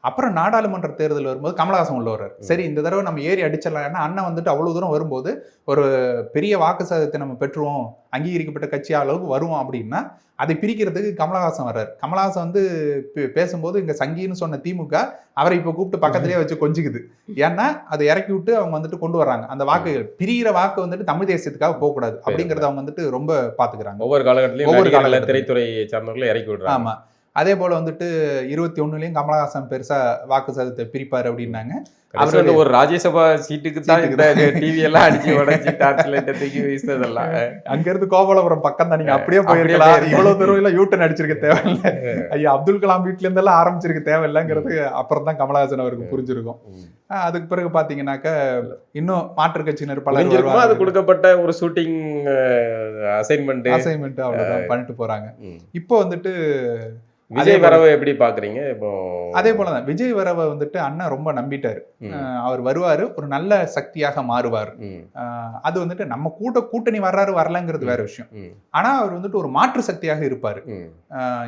அப்புறம் நாடாளுமன்ற தேர்தல் வரும்போது கமலஹாசன் உள்ள வர்றாரு. சரி இந்த தடவை நம்ம ஏறி அடிச்சிடலாம். ஏன்னா அண்ணன் வந்துட்டு அவ்வளவு தூரம் வரும்போது ஒரு பெரிய வாக்கு சதவீதத்தை நம்ம பெற்றுவோம், அங்கீகரிக்கப்பட்ட கட்சி அளவுக்கு வருவோம் அப்படின்னா அதை பிரிக்கிறதுக்கு கமலஹாசன் வர்றாரு. கமலஹாசன் வந்து பேசும்போது இங்க சங்கின்னு சொன்ன திமுக அவரை இப்ப கூப்பிட்டு பக்கத்திலேயே வச்சு கொஞ்சிக்குது. ஏன்னா அதை இறக்கி விட்டு அவங்க வந்துட்டு கொண்டு வர்றாங்க. அந்த வாக்குகள் பிரிகிற வாக்கு வந்துட்டு தமிழ் தேசியத்துக்காக போகக்கூடாது அப்படிங்கறத அவங்க வந்துட்டு ரொம்ப பாத்துக்கிறாங்க. ஒவ்வொரு காலகட்டத்திலும் திரைத்துறை சார்ந்தவர்களை இறக்கி விடுறாங்க. ஆமா, அதே போல வந்துட்டு 21லயும் கமலஹாசன் பெருசா வாக்கு சதவீதத்தை பிரிப்பாரு அப்படின்னாங்க. அவர் வந்து ஒரு ராஜ்யசபா சீட்டுக்கு தான் டிவி எல்லாம் அடிச்சு உடைச்சு டார்ச் லைட்டை தூக்கி வீசுறதெல்லாம் அங்க இருந்து கோபாலபுரம் பக்கம் தான், நீங்க அப்படியே போயிருக்கலாம். இவ்வளவு தூரம் எல்லாம் யூட்டன் அடிச்சிருக்க தேவையில்லை. ஐயா அப்துல் கலாம் வீட்டுல இருந்தெல்லாம் ஆரம்பிச்சிருக்க தேவையில்லைங்கிறது அப்புறம் தான் கமலஹாசன் அவருக்கு புரிஞ்சிருக்கும். அதுக்கு பிறகு பாத்தீங்கன்னாக்க இன்னும் மாற்றுக் கட்சியினர் பலர் அது கொடுக்கப்பட்ட ஒரு ஷூட்டிங் அசைன்மெண்ட் அவ்வளவுதான் பண்ணிட்டு போறாங்க. இப்போ வந்துட்டு விஜய் வரவை எப்படி பாக்குறீங்க? இப்போ அதே போலதான் விஜய் வரவை வந்துட்டு அண்ணன் ரொம்ப நம்பிட்டாரு. அவர் வருவாரு, ஒரு நல்ல சக்தியாக மாறுவார். அது வந்துட்டு நம்ம கூட்டணி வர்றாரு வரலங்கிறது வேற விஷயம். ஆனா அவர் வந்துட்டு ஒரு மாற்று சக்தியாக இருப்பாரு.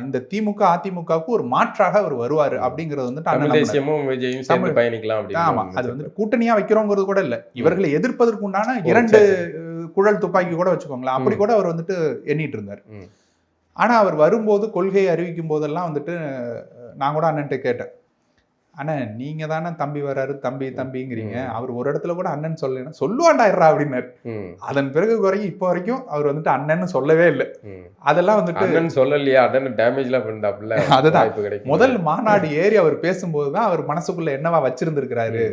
இந்த திமுக அதிமுகவுக்கு ஒரு மாற்றாக அவர் வருவாரு அப்படிங்கறது வந்துட்டு அண்ணன் பயணிக்கலாம். ஆமா, அது வந்துட்டு கூட்டணியா வைக்கிறோங்கிறது கூட இல்ல, இவர்களை எதிர்ப்பதற்கு உண்டான 2 குழல் துப்பாக்கி கூட வச்சுக்கோங்களேன், அப்படி கூட அவர் வந்துட்டு எண்ணிட்டு இருந்தார். ஆனா அவர் வரும்போது கொள்கையை அறிவிக்கும் போதெல்லாம் வந்துட்டு நான் கூட அண்ணன்ட்ட கேட்டேன், அண்ணன் நீங்க தானே தம்பி வர்றாரு தம்பிங்கிறீங்க, அவர் ஒரு இடத்துல கூட அண்ணன் சொல்லலைன்னா சொல்லுவாண்டாயிரா அப்படின்னாரு. அதன் பிறகு வரைக்கும் இப்போ வரைக்கும் அவர் வந்துட்டு அண்ணன் சொல்லவே இல்லை. அதெல்லாம் வந்துட்டு அண்ணன் சொல்லலையா, அண்ணன் டேமேஜ்லாம் பண்ணாப்ல. அதுதான் முதல் மாநாடு ஏறி அவர் பேசும்போதுதான் அவர் மனசுக்குள்ள என்னவா வச்சிருந்திருக்கிறாரு.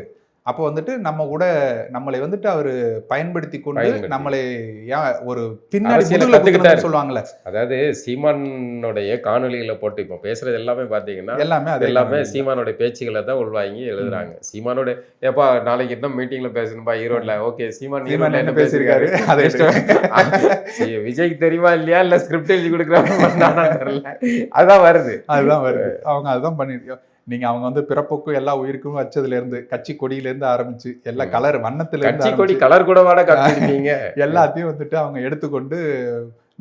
அப்போ வந்துட்டு நம்ம கூட நம்மளை வந்துட்டு அவரு பயன்படுத்தி கொண்டு நம்மளை ஒரு பின்னாடி சொல்லுவாங்கல்ல, அதாவது சீமானுடைய காணொலிகளை போட்டு இப்போ பேசுறது எல்லாமே பாத்தீங்கன்னா எல்லாமே சீமானுடைய பேச்சுகளை தான் உள்வாங்கி எழுதுறாங்க. சீமானோட ஏப்பா நாளைக்கு என்ன மீட்டிங்ல பேசணும்பா ஈரோட்ல, ஓகே சீமான் என்ன பேசியிருக்காரு, விஜய்க்கு தெரியுமா இல்லையா, இல்ல ஸ்கிரிப்ட் எழுதி கொடுக்குறாங்க தெரியல, அதுதான் வருது. அவங்க அதுதான் பண்ணிருக்கோம். நீங்க அவங்க வந்து பிறப்புக்கும் எல்லா உயிருக்கும் வச்சதுல இருந்து கட்சி கொடியில இருந்து ஆரம்பிச்சு எல்லா கலர் வண்ணத்துல கட்சி கொடி கலர் கூட காட்டிருக்கீங்க எல்லாத்தையும் வந்துட்டு அவங்க எடுத்துக்கொண்டு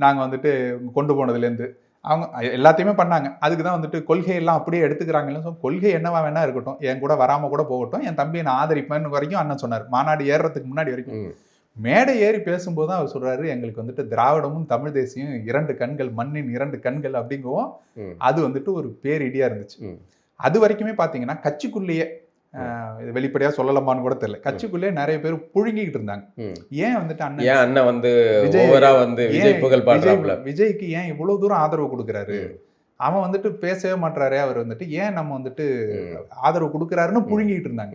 நாங்க வந்துட்டு கொண்டு போனதுல இருந்து அவங்க எல்லாத்தையுமே பண்ணாங்க. அதுக்குதான் வந்துட்டு கொள்கையெல்லாம் அப்படியே எடுத்துக்கிறாங்க. கொள்கை என்னவா வேணா இருக்கட்டும், என் கூட வராம கூட போகட்டும், என் தம்பியை நான் ஆதரிப்பேன்னு வரைக்கும் அண்ணன் சொன்னார். மாநாடு ஏறுறதுக்கு முன்னாடி வரைக்கும் மேடை ஏறி பேசும்போது தான் அவர் சொல்றாரு, எங்களுக்கு வந்துட்டு திராவிடமும் தமிழ் தேசியம் 2 கண்கள், மண்ணின் 2 கண்கள் அப்படிங்கவும் அது வந்துட்டு ஒரு பேரிடியா இருந்துச்சு. அது வரைக்குமே பாத்தீங்கன்னா கட்சிக்குள்ளேயே இது வெளிப்படையா சொல்லலாமான்னு கூட தெரியல. கட்சிக்குள்ளே நிறைய பேர் புழுங்கிக்கிட்டு இருந்தாங்க. ஏன் வந்துட்டு அண்ணன் வந்து ஓவரா வந்து விஜய் புகழ் பாடுறாப்ல, விஜய்க்கு ஏன் இவ்வளவு தூரம் ஆதரவு கொடுக்குறாரு, அவன் வந்துட்டு பேசவே மாட்டாரு, அவர் வந்துட்டு ஏன் நம்ம வந்துட்டு ஆதரவு கொடுக்குறாருன்னு புழுங்கிட்டு இருந்தாங்க.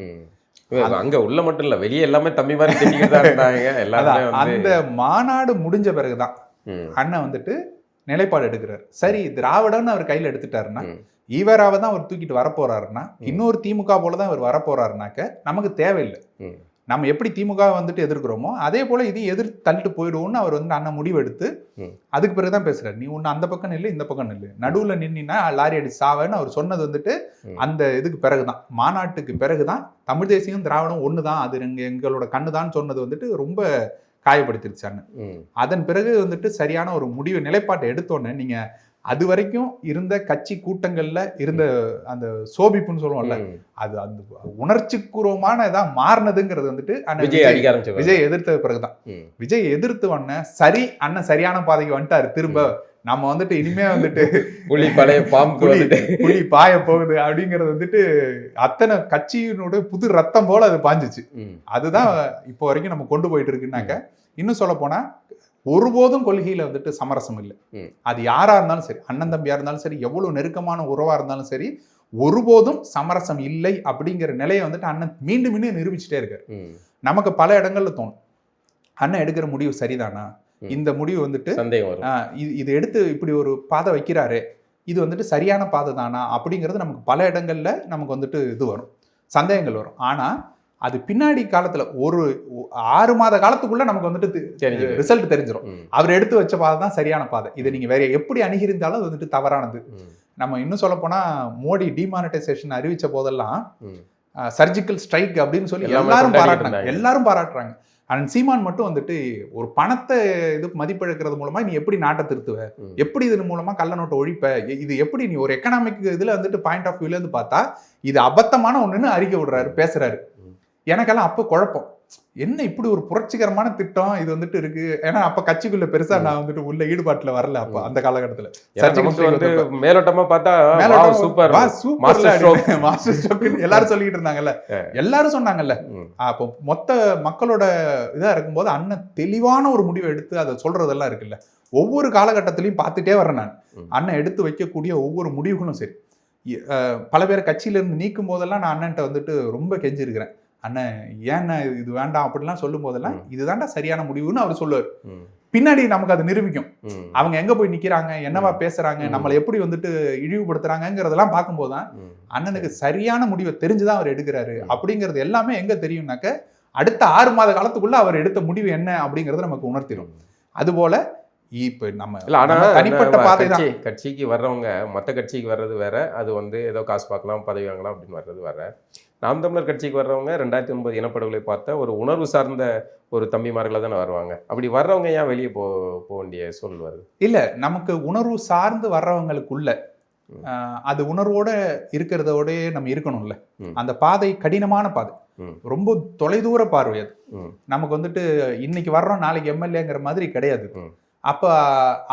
அங்க உள்ள மட்டும் இல்ல, வெளியே எல்லாமே தம்பி மாதிரி திட்டிக்கிட்டு தான் இருந்தாங்க எல்லாரும். அந்த மாநாடு முடிஞ்ச பிறகுதான் அண்ணன் வந்துட்டு நிலைப்பாடு எடுக்கிறாரு. சரி, திராவிடம்னு அவர் கையில எடுத்துட்டாருன்னா, ஈவராவை தான் அவர் தூக்கிட்டு வரப்போறாருன்னா, இன்னொரு திமுக போலதான் அவர் வரப்போறாருனாக்க நமக்கு தேவையில்லை. நம்ம எப்படி திமுக வந்துட்டு எதிர்க்கிறோமோ அதே போல இதையும் எதிர்த்து தள்ளிட்டு போயிடுவோம்னு அவர் வந்து அண்ணன் முடிவு எடுத்து அதுக்கு பிறகுதான் பேசுறாரு. நீ ஒண்ணு அந்த பக்கம் நில்லு, இந்த பக்கம் நில்லு, நடுவுல நின்னா லாரி அடி சாவன்னு அவர் சொன்னது வந்துட்டு அந்த இதுக்கு பிறகுதான், மாநாட்டுக்கு பிறகுதான் தமிழ் தேசியம் திராவிடம் ஒண்ணுதான், அது எங்களோட கண்ணுதான் சொன்னது வந்துட்டு ரொம்ப காயப்படுத்திருச்சு அண்ணன். அதன் பிறகு வந்துட்டு சரியான ஒரு முடிவு நிலைப்பாட்டை எடுத்தோன்னே நீங்க அது வரைக்கும் இருந்த கட்சி கூட்டங்கள்ல இருந்த அந்த சோபிப்புன்னு சொல்லுவோம்ல, அது அந்த உணர்ச்சிபூர்வமான இதா மாறினதுங்கிறது வந்துட்டு விஜய் எதிர்த்த பிறகுதான். விஜய் எதிர்த்து உடனே சரி, அண்ணன் சரியான பாதைக்கு வந்துட்டாரு, திரும்ப நம்ம வந்துட்டு இனிமே வந்துட்டு புலி பழைய பாம்பு புலி பாய போகுது அப்படிங்கறது வந்துட்டு அத்தனை கட்சியினுடைய புது ரத்தம் போல அது பாஞ்சிச்சு. அதுதான் இப்போ வரைக்கும் நம்ம கொண்டு போயிட்டு இருக்குன்னாக்க, இன்னும் சொல்ல போனா ஒருபோதும் கொள்கையில வந்துட்டு சமரசம் இல்லை. அது யாரா இருந்தாலும் சரி, அண்ணன் தம்பியா இருந்தாலும் சரி, எவ்வளவு நெருக்கமான உறவா இருந்தாலும் சரி, ஒருபோதும் சமரசம் இல்லை அப்படிங்கிற நிலையை வந்துட்டு அண்ணன் மீண்டும் மீண்டும் நிரூபிச்சுட்டே இருக்காரு. நமக்கு பல இடங்கள்ல தோணும், அண்ணன் எடுக்கிற முடிவு சரிதானா, இந்த முடிவு வந்துட்டு இது எடுத்து இப்படி ஒரு பாதை வைக்கிறாரு, இது வந்துட்டு சரியான பாதை தானா அப்படிங்கிறது நமக்கு பல இடங்கள்ல நமக்கு வந்துட்டு இது வரும், சந்தேகங்கள் வரும். ஆனா அது பின்னாடி காலத்துல ஒரு 6 மாத காலத்துக்குள்ள நமக்கு வந்துட்டு ரிசல்ட் தெரிஞ்சிடும். அவர் எடுத்து வச்ச பாதை தான் சரியான பாதை, இதை நீங்க வேற எப்படி அணுகிருந்தாலும் அது வந்துட்டு தவறானது. நம்ம இன்னும் சொல்ல போனா மோடி டிமானிட்டைசேஷன் அறிவிச்ச போதெல்லாம் சர்ஜிக்கல் ஸ்ட்ரைக் அப்படின்னு சொல்லி எல்லாரும் பாராட்டுறாங்க. அண்ட் சீமான் மட்டும் வந்துட்டு ஒரு பணத்தை இது மதிப்பிழக்கிறது மூலமா நீ எப்படி நாட்டை திருத்துவ, எப்படி இதன் மூலமா கள்ள நோட்டை ஒழிப்ப, இது எப்படி நீ ஒரு எக்கனாமிக் இதுல வந்துட்டு பாயிண்ட் ஆஃப் வியூல இருந்து பார்த்தா இது அபத்தமான ஒண்ணுன்னு அறிக்கை விடுறாரு, பேசுறாரு. எனக்கெல்லாம் அப்ப குழப்பம், என்ன இப்படி ஒரு புரட்சிகரமான திட்டம் இது வந்துட்டு இருக்கு. ஏன்னா அப்ப கட்சிக்குள்ள பெருசா நான் வந்துட்டு உள்ள ஈடுபாட்டுல வரல அப்ப அந்த காலகட்டத்துல. மேலோட்டமா பார்த்தா சூப்பர் மாஸ்டர் ஸ்ட்ரோக் எல்லாரும் சொல்லிட்டு இருந்தாங்கல்ல, எல்லாரும் சொன்னாங்கல்ல. அப்போ மொத்த மக்களோட இதா இருக்கும்போது அண்ணன் தெளிவான ஒரு முடிவை எடுத்து அதை சொல்றதெல்லாம் இருக்குல்ல, ஒவ்வொரு காலகட்டத்திலையும் பார்த்துட்டே வரேன் நான். அண்ணன் எடுத்து வைக்கக்கூடிய ஒவ்வொரு முடிவுகளும் சரி, பல பேர் கட்சியில இருந்து நீக்கும் போதெல்லாம் நான் அண்ணன்ட்ட வந்துட்டு ரொம்ப கெஞ்சிருக்கிறேன், அண்ணன் ஏன்னா இது வேண்டாம் அப்படிலாம் சொல்லும் போதெல்லாம் இதுதான்டா சரியான முடிவுன்னு அவர் சொல்லுவார். பின்னாடி நமக்கு அது நிரூபிக்கும், அவங்க எங்க போய் நிக்கிறாங்க, என்னவா பேசுறாங்க, நம்மளை எப்படி வந்துட்டு இழிவுபடுத்துறாங்கிறதெல்லாம் பார்க்கும்போதுதான் அண்ணனுக்கு சரியான முடிவை தெரிஞ்சுதான் அவர் எடுக்கிறாரு அப்படிங்கிறது எல்லாமே எங்க தெரியும்னாக்க அடுத்த 6 மாத காலத்துக்குள்ள அவர் எடுத்த முடிவு என்ன அப்படிங்கறத நமக்கு உணர்த்திடும். அதுபோல இப்ப நம்ம தனிப்பட்ட பாதை தான். கட்சிக்கு வர்றவங்க மற்ற கட்சிக்கு வர்றது வேற, அது வந்து ஏதோ காசு பார்க்கலாம் பதவி வாங்கலாம் அப்படின்னு வர்றது வேற. நாம் தமிழர் கட்சிக்கு வர்றவங்க 2009 இனப்படுகொலை பார்த்த ஒரு உணர்வு சார்ந்த ஒரு தம்பிமார்களை தானே வருவாங்க. அப்படி வர்றவங்க ஏன் வெளியே போக வேண்டிய சூழல் வருது? இல்ல, நமக்கு உணர்வு சார்ந்து வர்றவங்களுக்குள்ள அது உணர்வோட இருக்கிறதோடய நம்ம இருக்கணும்ல. அந்த பாதை கடினமான பாதை, ரொம்ப தொலைதூர பார்வை. அது நமக்கு வந்துட்டு இன்னைக்கு வர்றோம் நாளைக்கு எம்எல்ஏங்கிற மாதிரி கிடையாது. அப்ப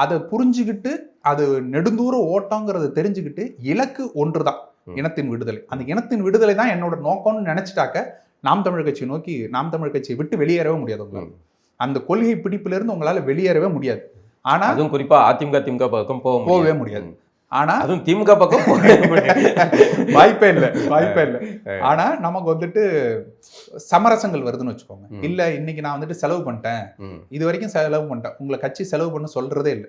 அதை புரிஞ்சுக்கிட்டு அது நெடுந்தூர ஓட்டங்கிறத தெரிஞ்சுக்கிட்டு இலக்கு ஒன்றுதான், இனத்தின் விடுதலை. அந்த இனத்தின் விடுதலை தான் என்னோட நோக்கம்னு நினைச்சிட்டாக்க நாம் தமிழ் கட்சியை நோக்கி, நாம் தமிழ் கட்சியை விட்டு வெளியேறவே முடியாது உங்களால். அந்த கொள்கை பிடிப்பிலிருந்து உங்களால வெளியேறவே முடியாது. ஆனா அதுவும் குறிப்பா அதிமுக பக்கம் போகவே முடியாது. ஆனா அதுவும் திமுக பக்கம் வாய்ப்பே இல்லை. ஆனா நமக்கு வந்துட்டு சமரசங்கள் வருதுன்னு வச்சுக்கோங்க. இல்ல இன்னைக்கு நான் வந்துட்டு செலவு பண்ணிட்டேன், இது வரைக்கும் செலவு பண்ணிட்டேன், உங்களை கட்சி செலவு பண்ண சொல்றதே இல்லை.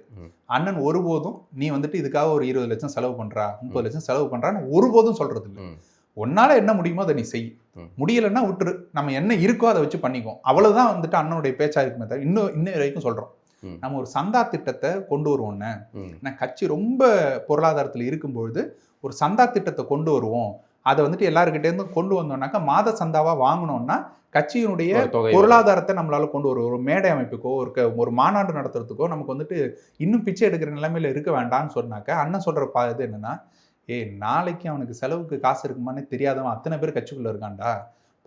அண்ணன் ஒருபோதும் நீ வந்துட்டு இதுக்காக ஒரு 20 லட்சம் செலவு பண்றா, 30 லட்சம் செலவு பண்றான்னு ஒருபோதும் சொல்றது இல்லை. உன்னால என்ன முடியுமோ அதை நீ செய், முடியலன்னா விட்டுரு, நம்ம என்ன இருக்கோ அதை வச்சு பண்ணிக்குவோம். அவ்வளவுதான் வந்துட்டு அண்ணனுடைய பேச்சா இருக்குமே தவிர இன்னும் வரைக்கும் சொல்றோம் நம்ம ஒரு சந்தா திட்டத்தை கொண்டு வருவோம்னு. நான் கட்சி ரொம்ப பொருளாதாரத்தில் இருக்கும்பொழுது ஒரு சந்தா திட்டத்தை கொண்டு வருவோம், அதை வந்துட்டு எல்லாருக்கிட்டே இருந்து கொண்டு வந்தோம்னாக்கா மாத சந்தாவா வாங்கினோம்னா கட்சியினுடைய பொருளாதாரத்தை நம்மளால கொண்டு வருவோம். ஒரு மேடை அமைப்புக்கோ ஒரு மாநாடு நடத்துறதுக்கோ நமக்கு வந்துட்டு இன்னும் பிச்சை எடுக்கிற நிலைமையில இருக்க வேண்டாம்னு சொன்னாக்க அண்ணன் சொல்ற இது என்னன்னா, நாளைக்கு அவனுக்கு செலவுக்கு காசு இருக்குமானே தெரியாதவன் அத்தனை பேர் கட்சிக்குள்ள இருக்கான்டா,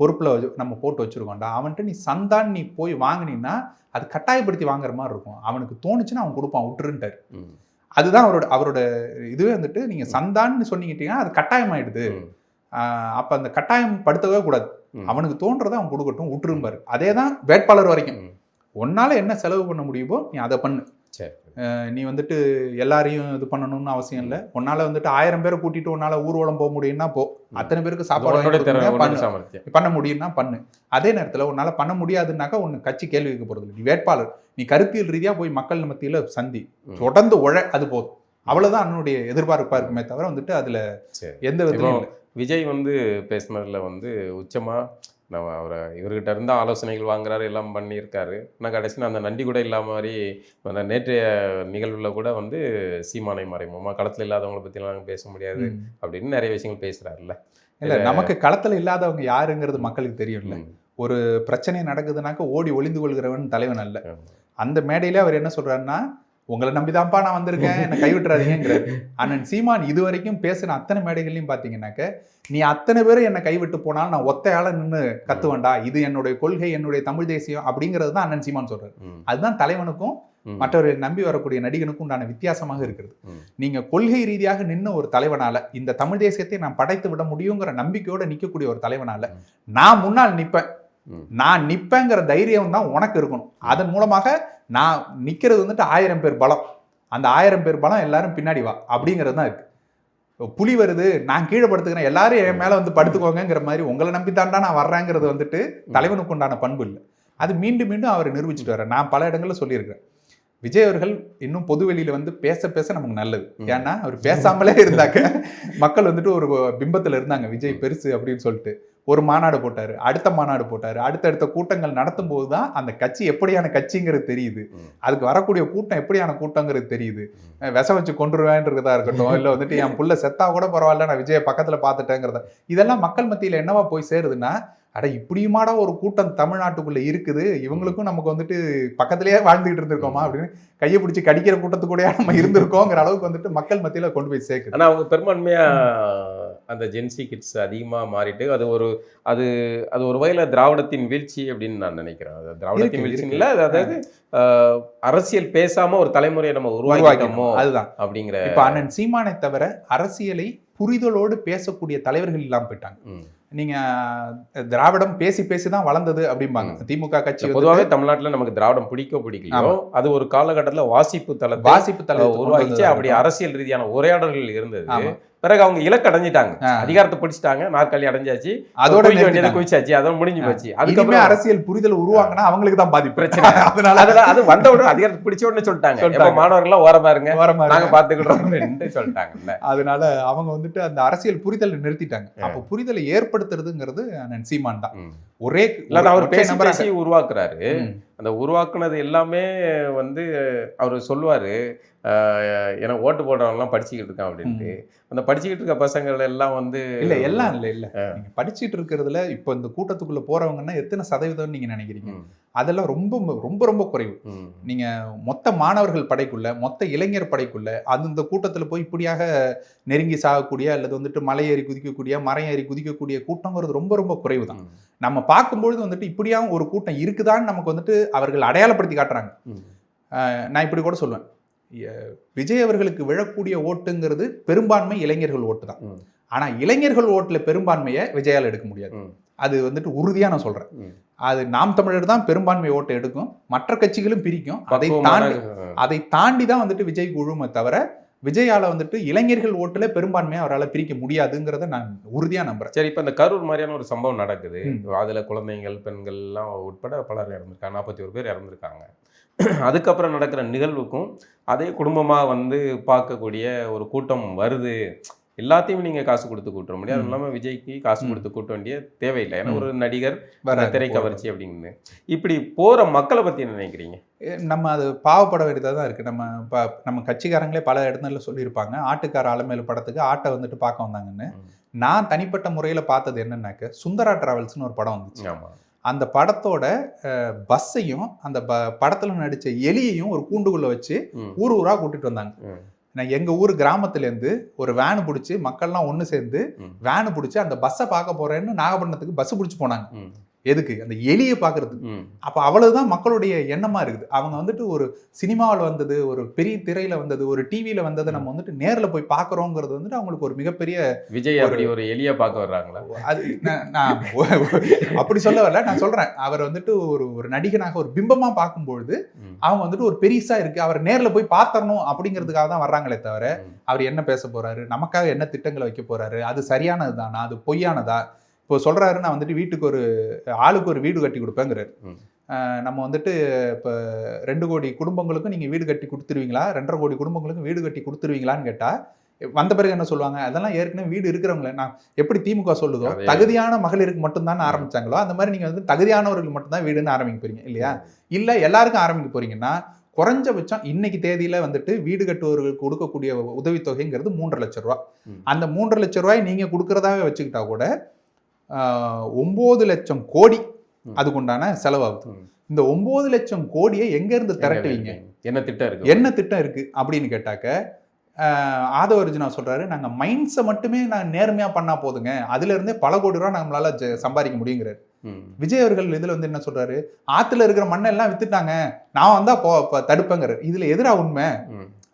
பொறுப்புல நம்ம போட்டு வச்சிருக்கோம்டா, அவன்கிட்ட நீ சந்தான்னு நீ போய் வாங்கினீன்னா அது கட்டாயப்படுத்தி வாங்குற மாதிரி இருக்கும், அவனுக்கு தோணுச்சுன்னா அவன் கொடுப்பான் விட்டுருன்ட்டாரு. அதுதான் அவரோட இதுவே வந்துட்டு நீங்க சந்தான்னு சொன்னீங்கன்னா அது கட்டாயமாயிடுது, அப்போ அந்த கட்டாயம் படுத்தவே கூடாது. அவனுக்கு தோன்றதை அவன் கொடுக்கட்டும், விட்டுரும்பாரு. அதே தான் வேட்பாளர் வரைக்கும். உன்னால என்ன செலவு பண்ண முடியுமோ நீ அதை பண்ணு. நீ வந்துட்டு எல்லாரையும் இது பண்ணணும்னு அவசியம் இல்லை. உன்னால வந்துட்டு 1000 பேரை கூட்டிட்டு உன்னால ஊர்வலம் போக முடியும்னா போ. அத்தனை பேருக்கு சாப்பாடு பண்ண முடியும்னா பண்ணு. அதே நேரத்தில் உன்னால பண்ண முடியாதுன்னாக்கா ஒன்று கட்சி கேள்வி கேட்க போறது இல்லை. நீ வேட்பாளர், நீ கருத்தியல் ரீதியா போய் மக்கள் மத்தியில சந்தி, தொடர்ந்து அது போதும். அவ்வளவுதான் என்னுடைய எதிர்பார்ப்பா இருக்குமே தவிர வந்துட்டு அதுல எந்த விதத்திலும் இல்லை. விஜய் வந்து பேசினதுல வந்து உச்சமா நம்ம அவரை இவர்கிட்ட இருந்தால் ஆலோசனைகள் வாங்குறாரு, எல்லாம் பண்ணியிருக்காரு. ஆனால் கடைசியில் அந்த நன்றி கூட இல்லாம மாதிரி நேற்றைய நிகழ்வில் கூட வந்து சீமானை மறைமுகமாக களத்தில் இல்லாதவங்களை பற்றிலாம் நாங்கள் பேச முடியாது அப்படின்னு நிறைய விஷயங்கள் பேசுகிறாருல்ல. இல்லை, நமக்கு களத்தில் இல்லாதவங்க யாருங்கிறது மக்களுக்கு தெரியும்ல. ஒரு பிரச்சனை நடக்குதுனாக்க ஓடி ஒளிந்து கொள்கிறவன் தலைவன் அல்ல. அந்த மேடையில அவர் என்ன சொல்றாருன்னா, உங்களை நம்பிதான்ப்பா நான் வந்திருக்கேன், என்னை கைவிட்டுறாதீங்கிறாரு. அண்ணன் சீமான் இதுவரைக்கும் பேசின அத்தனை மேடைகள்லையும் பார்த்தீங்கன்னாக்க, நீ அத்தனை பேரும் என்னை கைவிட்டு போனாலும் நான் ஒத்தையால நின்று கத்துவேண்டா, இது என்னுடைய கொள்கை, என்னுடைய தமிழ் தேசியம் அப்படிங்கிறது தான் அண்ணன் சீமான் சொல்றாரு. அதுதான் தலைவனுக்கும் மற்றவர்களை நம்பி வரக்கூடிய நடிகனுக்கும் உண்டான வித்தியாசமாக இருக்கிறது. நீங்க கொள்கை ரீதியாக நின்று ஒரு தலைவனால இந்த தமிழ் தேசியத்தை நான் படைத்து விட முடியுங்கிற நம்பிக்கையோட நிற்கக்கூடிய ஒரு தலைவனால நான் முன்னால் நிற்பேன், நான் நிற்பேங்கிற தைரியம் தான் உனக்கு இருக்கணும். அதன் மூலமாக நான் நிற்கிறது வந்துட்டு 1000 பேர் பலம், அந்த 1000 பேர் பலம் எல்லாரும் பின்னாடி வா அப்படிங்கிறது தான் இருக்கு. புலி வருது நான் கீழே படுத்துக்கிறேன் எல்லாரும் என் மேலே வந்து படுத்துக்கோங்கிற மாதிரி உங்களை நம்பித்தாண்டா நான் வர்றேங்கிறது வந்துட்டு தலைவனுக்கு உண்டான பண்பு இல்லை. அது மீண்டும் மீண்டும் அவர் நிரூபிச்சுட்டு வர்றார். நான் பல இடங்களில் சொல்லியிருக்கிறேன், விஜய் அவர்கள் இன்னும் பொது வெளியில வந்து பேச பேச நமக்கு நல்லது. ஏன்னா அவர் பேசாமலே இருந்தாக்க மக்கள் வந்துட்டு ஒரு பிம்பத்தில் இருந்தாங்க விஜய் பெருசு அப்படின்னு சொல்லிட்டு. ஒரு மாநாடு போட்டாரு, அடுத்த மாநாடு போட்டாரு, அடுத்தடுத்த கூட்டங்கள் நடத்தும் போதுதான் அந்த கட்சி எப்படியான கட்சிங்கிறது தெரியுது, அதுக்கு வரக்கூடிய கூட்டம் எப்படியான கூட்டங்கிறது தெரியுது. விச வச்சு கொண்டுருவேன்றதா இருக்கட்டும், இல்லை வந்துட்டு என் புள்ள செத்தா கூட பரவாயில்ல நான் விஜயை பக்கத்துல பார்த்துட்டேங்கிறத, இதெல்லாம் மக்கள் மத்தியில என்னவா போய் சேருதுன்னா, அட இப்படியுமாடா ஒரு கூட்டம் தமிழ்நாட்டுக்குள்ள இருக்குது, இவங்களுக்கும் நமக்கு வந்துட்டு பக்கத்திலேயே வாழ்ந்துகிட்டு இருந்திருக்கோமா அப்படின்னு கையை பிடிச்சி கடிக்கிற கூட்டத்துக்கூடயா நம்ம இருந்திருக்கோங்கிற அளவுக்கு வந்துட்டு மக்கள் மத்தியில கொண்டு போய் சேர்க்குது. ஆனா அவங்க பெரும்பான்மையா அந்த ஜென்சி கிட்ஸ் அதிகமா மாறிட்டு அது ஒரு வகையில திராவிடத்தின் வீழ்ச்சி அப்படின்னு நான் நினைக்கிறேன். அது திராவிடத்தின் வீழ்ச்சி இல்லை, அதாவது அரசியல் பேசாம ஒரு தலைமுறையை நம்ம உருவாக்கிட்டோமோ அதுதான் அப்படிங்கிற. இப்ப அண்ணன் சீமானை தவிர அரசியலை புரிதலோடு பேசக்கூடிய தலைவர்கள் இல்லாம போயிட்டாங்க. நீங்க திராவிடம் பேசி பேசிதான் வளர்ந்தது அப்படிம்பாங்க. திமுக கட்சி பொதுவாகவே தமிழ்நாட்டில் நமக்கு திராவிடம் பிடிக்கலையோ அது ஒரு காலகட்டத்தில் வாசிப்பு தளத்தை உருவாக்கிச்சு. அப்படி அரசியல் ரீதியான உரையாடல்கள் இருந்தது. பிறகு அவங்க இலக்கு அடைஞ்சிட்டாங்க, அதிகாரத்தை பிடிச்சிட்டாங்க, நாற்காலி அடைஞ்சாச்சு, அதோட குவிச்சாச்சு, அதோட முடிஞ்சு போச்சு. அதுக்கப்புறம் அரசியல் புரிதல் உருவாக்குனா அவங்களுக்கு தான் பாதிப்பு பிரச்சனை. அதனால அது வந்த உடனே அதிகாரத்தை பிடிச்ச உடனே சொல்லிட்டாங்க, மாணவர்கள்லாம் ஓர பாருங்க நாங்க பாத்துக்கிட்டோம் சொல்லிட்டாங்க. அதனால அவங்க வந்துட்டு அந்த அரசியல் புரிதலை நிறுத்திட்டாங்க. அப்ப புரிதலை ஏற்படுத்துறதுங்கிறது அண்ணன் சீமான் தான். ஒரே அவர் பேசி உருவாக்குறாரு. அந்த உருவாக்குனது எல்லாமே வந்து அவர் சொல்லுவாரு, ஏன்னா ஓட்டு போடுறவங்கலாம் படிச்சுக்கிட்டு இருக்கான் அப்படின்ட்டு. அந்த படிச்சுக்கிட்டு இருக்க பசங்கள் எல்லாம் வந்து எல்லாம் இல்ல நீங்க படிச்சுட்டு இருக்கிறதுல இப்போ இந்த கூட்டத்துக்குள்ள போறவங்கன்னா எத்தனை சதவீதம் நீங்க நினைக்கிறீங்க? அதெல்லாம் ரொம்ப ரொம்ப ரொம்ப குறைவு. நீங்க மொத்த மாணவர்கள் படைக்குள்ள, மொத்த இளைஞர் படைக்குள்ள அந்த கூட்டத்துல போய் இப்படியாக நெருங்கி சாகக்கூடிய அல்லது வந்துட்டு மலை ஏறி குதிக்கக்கூடிய, மரம் ஏறி குதிக்கக்கூடிய கூட்டங்கிறது ரொம்ப ரொம்ப குறைவு தான். நம்ம பார்க்கும்பொழுது வந்துட்டு இப்படியாவும் ஒரு கூட்டம் இருக்குதான்னு நமக்கு வந்துட்டு அவர்கள் அடையாளப்படுத்தி காட்டுறாங்க. நான் இப்படி கூட சொல்லுவேன், விஜய் அவர்களுக்கு விழக்கூடிய ஓட்டுங்கிறது பெரும்பான்மை இளைஞர்கள் ஓட்டு தான். ஆனா இளைஞர்கள் ஓட்டுல பெரும்பான்மையை விஜயால் எடுக்க முடியாது. அது வந்துட்டு உறுதியா நான் சொல்றேன். அது நாம் தமிழர் தான் பெரும்பான்மை ஓட்டை எடுக்கும், மற்ற கட்சிகளும் பிரிக்கும். அதை தாண்டி தான் வந்துட்டு விஜய் குழுமை தவிர விஜயால வந்துட்டு இளைஞர்கள் ஓட்டுல பெரும்பான்மையை அவரால் பிரிக்க முடியாதுங்கிறத நான் உறுதியா நம்புறேன். சரி, இப்ப இந்த கரூர் மாதிரியான ஒரு சம்பவம் நடக்குது, அதுல குழந்தைகள் பெண்கள் எல்லாம் உட்பட பலர் இறந்துருக்காங்க, 41 பேர் இறந்துருக்காங்க. அதுக்கப்புறம் நடக்கிற நிகழ்வுக்கும் அதே குடும்பமாக வந்து பார்க்கக்கூடிய ஒரு கூட்டம் வருது. எல்லாத்தையும் நீங்கள் காசு கொடுத்து கூட்ட முடியாது. அது இல்லாமல் விஜய்க்கு காசு கொடுத்து கூட்ட வேண்டிய தேவையில்லை, ஏன்னா ஒரு நடிகர் திரை கவர்ச்சி அப்படின்னு. இப்படி போகிற மக்களை பற்றி என்ன நினைக்கிறீங்க? நம்ம அது பாவப்பட வேண்டியதாக தான் இருக்குது. நம்ம கட்சிக்காரங்களே பல இடத்துல சொல்லியிருப்பாங்க, ஆட்டுக்கார அலமேலு படத்துக்கு ஆட்டை வந்துட்டு பார்க்க வந்தாங்கன்னு. நான் தனிப்பட்ட முறையில் பார்த்தது என்னன்னாக்க, சுந்தரா டிராவல்ஸ்னு ஒரு படம் வந்துச்சு. ஆமாம், அந்த படத்தோட பஸ்ஸையும் அந்த படத்துல நடிச்ச எலியையும் ஒரு கூண்டுக்குள்ள வச்சு ஊர் ஊரா கூட்டிட்டு வந்தாங்க. நான் எங்க ஊர் கிராமத்துல இருந்து ஒரு வேனு பிடிச்சி மக்கள்லாம் ஒண்ணு சேர்ந்து வேனு பிடிச்சி அந்த பஸ்ஸை பார்க்க போறேன்னு நாகப்பட்டினத்துக்கு பஸ் பிடிச்சி போனாங்க. எதுக்கு? அந்த எலியை பார்க்கறதுக்கு. அப்போ அவ்வளவுதான் மக்களுடைய எண்ணமா இருக்குது. அவங்க வந்துட்டு ஒரு சினிமாவில் வந்தது, ஒரு பெரிய திரையில வந்தது, ஒரு டிவியில வந்ததை நம்ம வந்துட்டு நேர்ல போய் பார்க்குறோங்கிறது வந்துட்டு அவங்களுக்கு ஒரு மிகப்பெரிய விஜய் அப்படி ஒரு எலியை பார்க்க வர்றாங்களா? அது நான் அப்படி சொல்ல வரல. நான் சொல்றேன், அவர் வந்துட்டு ஒரு நடிகனாக ஒரு பிம்பமா பார்க்கும்பொழுது அவங்க வந்துட்டு ஒரு பெரிசா இருக்கு, அவர் நேர்ல போய் பார்த்தரணும் அப்படிங்கிறதுக்காக தான் வர்றாங்களே தவிர அவர் என்ன பேச போறாரு, நமக்காக என்ன திட்டங்களை வைக்க போறாரு, அது சரியானது தானா, அது பொய்யானதா? இப்போ சொல்றாரு, நான் வந்துட்டு வீட்டுக்கு ஆளுக்கு ஒரு வீடு கட்டி கொடுப்பேங்கிறாரு. நம்ம வந்துட்டு இப்போ 2 கோடி குடும்பங்களுக்கும் நீங்க வீடு கட்டி கொடுத்துருவீங்களா, 2.5 கோடி குடும்பங்களுக்கும் வீடு கட்டி கொடுத்துருவீங்களான்னு கேட்டா வந்த பிறகு என்ன சொல்லுவாங்க, அதெல்லாம் ஏற்கனவே வீடு இருக்கிறவங்கள. நான் எப்படி திமுக சொல்லுதோ தகுதியான மகளிருக்கு மட்டும்தான் ஆரம்பிச்சாங்களோ அந்த மாதிரி நீங்க வந்து தகுதியானவர்களுக்கு மட்டும்தான் வீடுன்னு ஆரம்பிக்க போறீங்க இல்லையா? இல்ல எல்லாருக்கும் ஆரம்பிக்க போறீங்கன்னா குறைஞ்சபட்சம் இன்னைக்கு தேதியில வந்துட்டு வீடு கட்டுவவர்களுக்கு கொடுக்கக்கூடிய உதவித்தொகைங்கிறது 3.5 லட்சம் ரூபாய். அந்த 3.5 லட்சம் ரூபாய் நீங்க கொடுக்கறதாவே வச்சுக்கிட்டா கூட 9 லட்சம் கோடி அதுக்குண்டான செலவாகுது. இந்த 9 லட்சம் கோடியை எங்க இருந்து திரட்டுவீங்க? என்ன திட்டம் இருக்கு அப்படின்னு கேட்டாக்க ஆதவர்ஜுனா சொல்றாரு, நாங்க மைண்ட்ஸை மட்டுமே நான் நேர்மையா பண்ணா போதுங்க, அதுல இருந்தே பல கோடி ரூபாய் நம்மளால சம்பாதிக்க முடியுங்கிறாரு. விஜய் அவர்கள் இதுல வந்து என்ன சொல்றாரு, ஆத்துல இருக்கிற மண்ணை எல்லாம் வித்துட்டாங்க, நான் வந்தா தடுப்பேங்கிறாரு. இதுல எதிரா உண்மை?